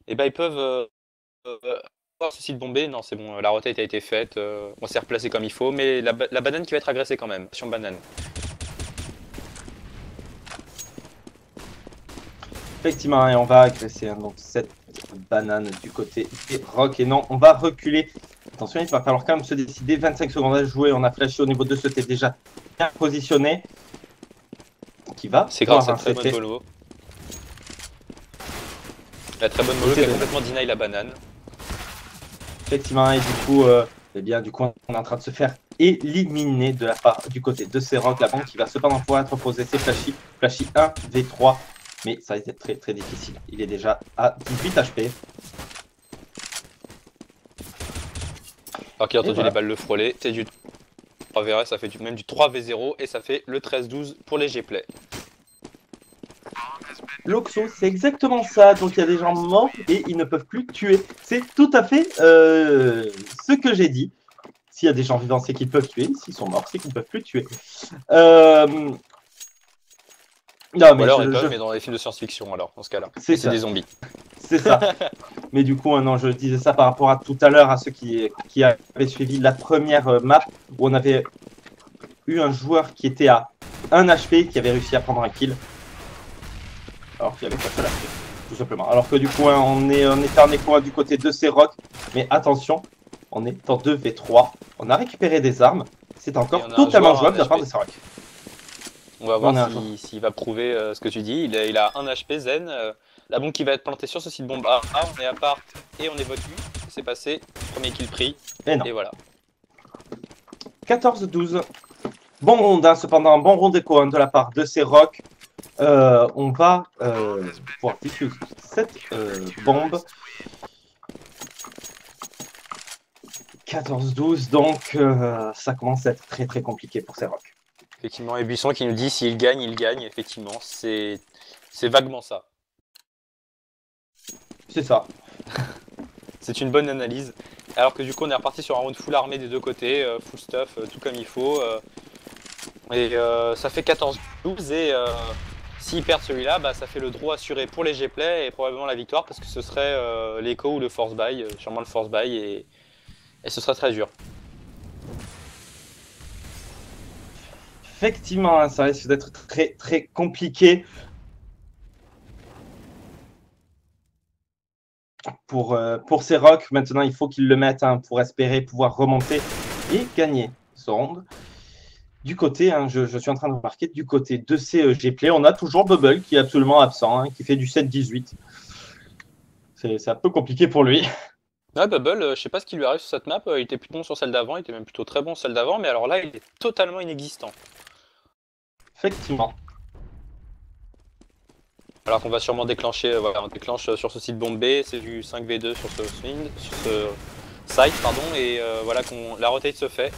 voir ce site bombé. Non, c'est bon, la rotate a été faite, on s'est replacé comme il faut, mais la banane qui va être agressée quand même, sur banane. Effectivement, et on va agresser hein, donc cette banane du côté des Rocks. Et non, on va reculer. Attention, il va falloir quand même se décider. 25 secondes à jouer. On a flashé au niveau de ce T déjà bien positionné. Qui va. C'est grâce à très bonne mollo. La très bonne mollo qui a complètement deny la banane. Effectivement, et du coup, on est en train de se faire éliminer de la part du côté de ces Rocks. La banque qui va cependant pouvoir être posée. C'est Flashy. Flashy 1, V3. Mais ça a été très très difficile. Il est déjà à 18 HP. Alors qu'il a entendu les balles le frôler, c'est du 3v1, ça fait même du 3v0 et ça fait le 13-12 pour les G-Play. Loxo, c'est exactement ça. Donc il y a des gens morts et ils ne peuvent plus tuer. C'est tout à fait ce que j'ai dit. S'il y a des gens vivants, c'est qu'ils peuvent tuer. S'ils sont morts, c'est qu'ils ne peuvent plus tuer. Non, mais alors, mais dans les films de science-fiction, alors, dans ce cas-là. C'est des zombies. C'est ça. Mais du coup, non, je disais ça par rapport à tout à l'heure, à ceux qui avaient suivi la première map, où on avait eu un joueur qui était à 1 HP, qui avait réussi à prendre un kill. Alors qu'il avait pas seul HP, tout simplement. Alors que du coup, hein, on était en écho du côté de ces Rocks. Mais attention, on est en 2v3. On a récupéré des armes. C'est encore totalement jouable de la part de ces Rocks. On va voir s'il va prouver ce que tu dis. Il a 1 HP, Zen. La bombe qui va être plantée sur ce site bombe A. On est à part et on est votu. C'est passé. Premier kill pris. Et voilà. 14-12. Bon round, hein, cependant. Bon round d'écho hein, de la part de ces Rocks. On va pouvoir diffuser cette bombe. 14-12. Donc, ça commence à être très très compliqué pour ces Rocks. Effectivement, et Buisson qui nous dit s'il gagne, il gagne. Effectivement, c'est vaguement ça. C'est ça. C'est une bonne analyse. Alors que du coup, on est reparti sur un round full armé des deux côtés, full stuff, tout comme il faut. Ça fait 14-12 et s'ils perdent celui-là, bah, ça fait le draw assuré pour les G-Play et probablement la victoire parce que ce serait l'écho ou le force buy, sûrement le force buy et ce serait très dur. Effectivement, ça risque d'être très très compliqué pour ces Rocks. Maintenant, il faut qu'ils le mettent hein, pour espérer pouvoir remonter et gagner ce round. Du côté, hein, je suis en train de remarquer, du côté de ces G-Play, on a toujours Bubble qui est absolument absent, hein, qui fait du 7-18. C'est un peu compliqué pour lui. Ouais, Bubble, je sais pas ce qui lui arrive sur cette map, il était plutôt bon sur celle d'avant, il était même plutôt très bon sur celle d'avant, mais alors là, il est totalement inexistant. Effectivement. Alors qu'on va sûrement déclencher, voilà, on déclenche sur ce site bombe B, c'est du 5v2 sur ce swing, sur ce site, pardon, et voilà qu'on la rotate se fait.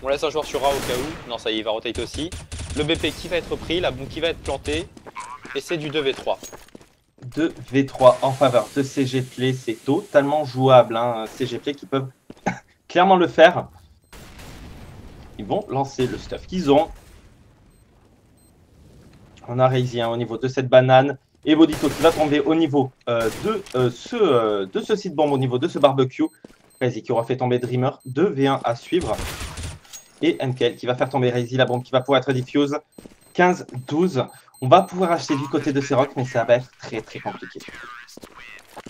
On laisse un joueur sur A au cas où, non ça y est, il va rotate aussi. Le BP qui va être pris, la bombe qui va être plantée, et c'est du 2v3. 2v3 en faveur de CG Play, c'est totalement jouable. Hein. CG Play qui peuvent clairement le faire. Ils vont lancer le stuff qu'ils ont. On a Razy hein, au niveau de cette banane. Et Bodito qui va tomber au niveau de ce site bombe, au niveau de ce barbecue. Razy qui aura fait tomber Dreamer. 2v1 à suivre. Et NKL qui va faire tomber Razy, la bombe qui va pouvoir être diffuse. 15-12. On va pouvoir acheter du côté de Seroc, mais ça va être très très compliqué.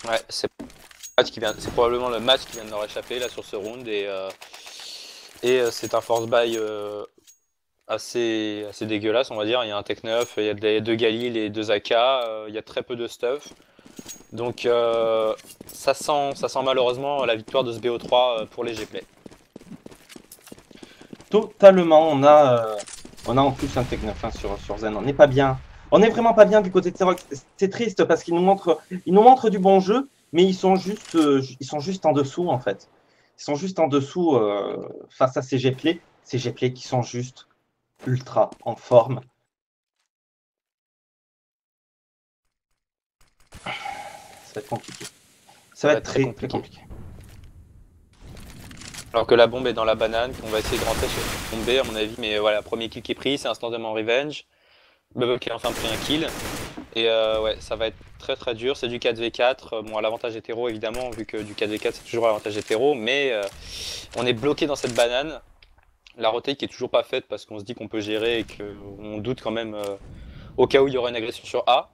Ouais, c'est probablement le match qui vient de leur échapper là sur ce round et c'est un force buy assez dégueulasse on va dire. Il y a un Tech 9, il y a des 2 Galil et 2 AK, il y a très peu de stuff. Donc ça sent malheureusement la victoire de ce BO3 pour les Gplay. Totalement, on a en plus un Tech 9 hein, sur Zen, on n'est pas bien. On n'est vraiment pas bien du côté de Seroc. C'est triste parce qu'ils nous montrent du bon jeu, mais ils sont juste en dessous en fait. Ils sont juste en dessous face à ces Gplay qui sont juste ultra en forme. Ça va être compliqué. Ça va être très compliqué. Alors que la bombe est dans la banane, qu'on va essayer de rentrer sur la bombe B à mon avis, mais voilà, premier kill qui est pris, c'est instantanément revenge. Bubble qui a enfin pris un kill. Et ouais, ça va être très très dur, c'est du 4v4. Bon, à l'avantage hétéro évidemment, vu que du 4v4 c'est toujours l'avantage hétéro, mais on est bloqué dans cette banane. La rotate qui est toujours pas faite parce qu'on se dit qu'on peut gérer et qu'on doute quand même au cas où il y aurait une agression sur A.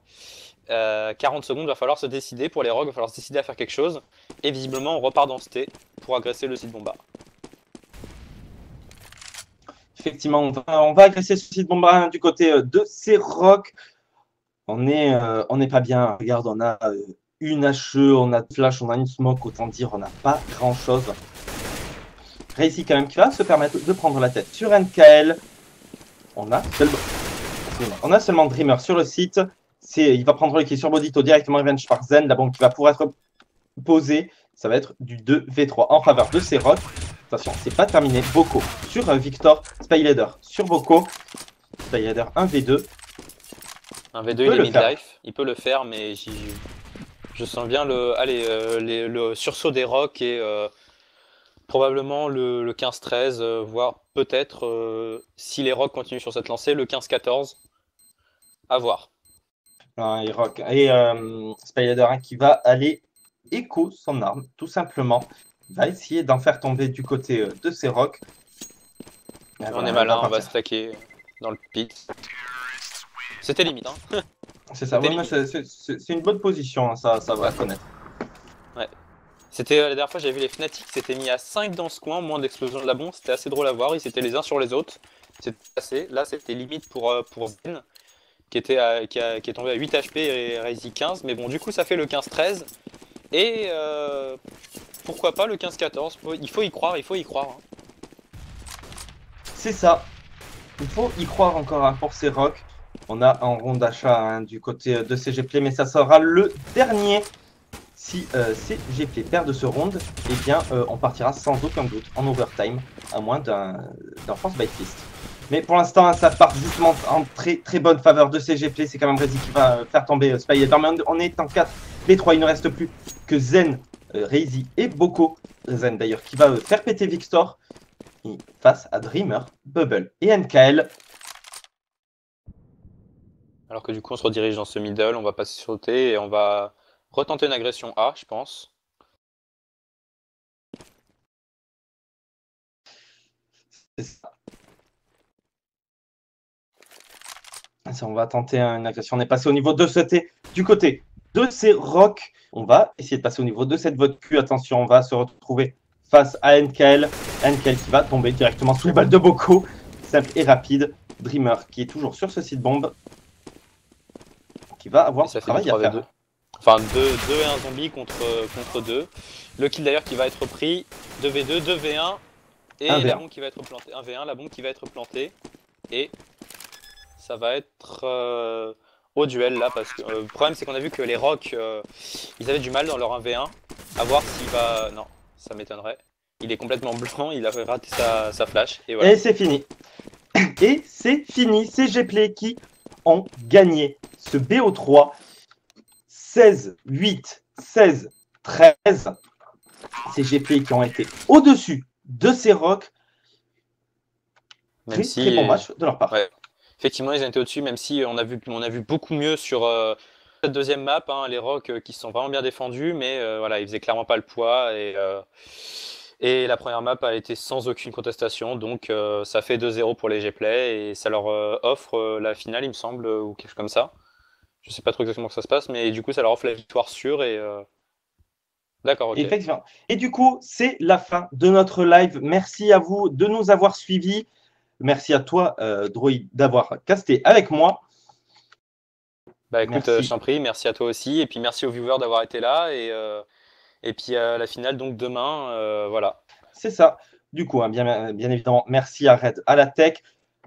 40 secondes, va falloir se décider pour les rogues, va falloir se décider à faire quelque chose. Et visiblement, on repart dans ce T pour agresser le site bomba. Effectivement, on va agresser ce site bomba du côté de Seroc. On n'est pas bien. Regarde, on a une HE, on a de flash, on a une smoke, autant dire, on n'a pas grand chose. Razy quand même qui va se permettre de prendre la tête sur NKL. On a seulement Dreamer sur le site. Il va prendre le kill sur Bodito directement revenge par Zen. La bombe qui va pouvoir être posée. Ça va être du 2v3 en faveur de Seroc. Attention, c'est pas terminé. Boko sur Victor. Spylader sur Boko. Spylader 1v2. Un V2 il est mid-life, il peut le faire, mais je sens bien le sursaut des rocks et probablement le 15-13, voire peut-être, si les rocks continuent sur cette lancée, le 15-14. À voir. Et Spylader 1 qui va aller écho son arme, tout simplement. Il va essayer d'en faire tomber du côté de ses rocks. On est malin, on va stacker dans le pit. C'était limite, hein. C'est ça, ouais, c'est une bonne position, hein, ça va connaître. Ouais. C'était la dernière fois, j'avais vu les Fnatic s'étaient mis à 5 dans ce coin, moins d'explosion de la bombe, c'était assez drôle à voir, ils étaient les uns sur les autres. C'était assez, là c'était limite pour Zen, qui est tombé à 8 HP et Razy 15, mais bon, du coup ça fait le 15-13. Et pourquoi pas le 15-14, il faut y croire, il faut y croire. Hein. C'est ça, il faut y croire encore hein, pour ces rocks. On a un rond d'achat hein, du côté de CG Play, mais ça sera le dernier. Si CG Play perd de ce round, eh bien on partira sans aucun doute en overtime, à moins d'un force by fist. Mais pour l'instant, ça part justement en très très bonne faveur de CG Play. C'est quand même Razy qui va faire tomber Spylader. On est en 4v3, il ne reste plus que Zen, Razy et Boko. Zen d'ailleurs qui va faire péter Victor face à Dreamer, Bubble et NKL. Alors que du coup on se redirige dans ce middle, on va passer sur le T et on va retenter une agression A, je pense. C'est ça. On va tenter une agression. On est passé au niveau de ce T du côté de ces rocks. On va essayer de passer au niveau de cette vote Q. Attention, on va se retrouver face à NKL. NKL qui va tomber directement sous les balles de Boko. Simple et rapide. Dreamer qui est toujours sur ce site bombe. Qui va avoir ce travail à faire. Enfin, 2 et un zombie contre 2. Le kill d'ailleurs qui va être pris. 2v2, 2v1. Et 1v1. la bombe qui va être plantée. 1v1, la bombe qui va être plantée. Et ça va être au duel là. Parce que le problème, c'est qu'on a vu que les Rocs, ils avaient du mal dans leur 1v1. À voir s'il va. Non, ça m'étonnerait. Il est complètement blanc, il a raté sa flash. Et voilà. Et c'est fini. Et c'est fini. C'est Gplay qui ont gagné ce BO3. 16-8, 16-13. C'est Gplay qui ont été au-dessus de ces Rocs. Même Très bon match de leur part. Ouais. Effectivement, ils ont été au-dessus, même si on a vu beaucoup mieux sur cette deuxième map. Hein, les Rocs qui se sont vraiment bien défendus, mais voilà, ils faisaient clairement pas le poids. Et la première map a été sans aucune contestation, donc ça fait 2-0 pour les Gplay et ça leur offre la finale, il me semble, ou quelque chose comme ça. Je sais pas trop exactement comment ça se passe, mais du coup, ça leur offre la victoire sûre et. D'accord, ok. Effectivement. Et du coup, c'est la fin de notre live. Merci à vous de nous avoir suivis. Merci à toi, Droid, d'avoir casté avec moi. Bah écoute, je t'en prie, merci à toi aussi, et puis merci aux viewers d'avoir été là, et puis à la finale, donc demain, voilà. C'est ça. Du coup, hein, bien évidemment, merci à Red, à la tech.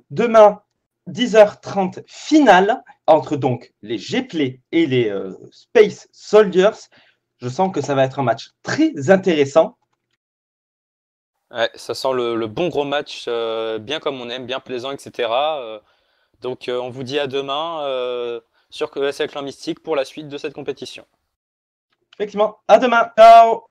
Demain, 10h30, finale entre donc les Gplay et les Space Soldiers. Je sens que ça va être un match très intéressant. Ouais, ça sent le bon gros match, bien comme on aime, bien plaisant, etc. Donc on vous dit à demain sur CSL Clan Mystique pour la suite de cette compétition. Effectivement, à demain. Ciao!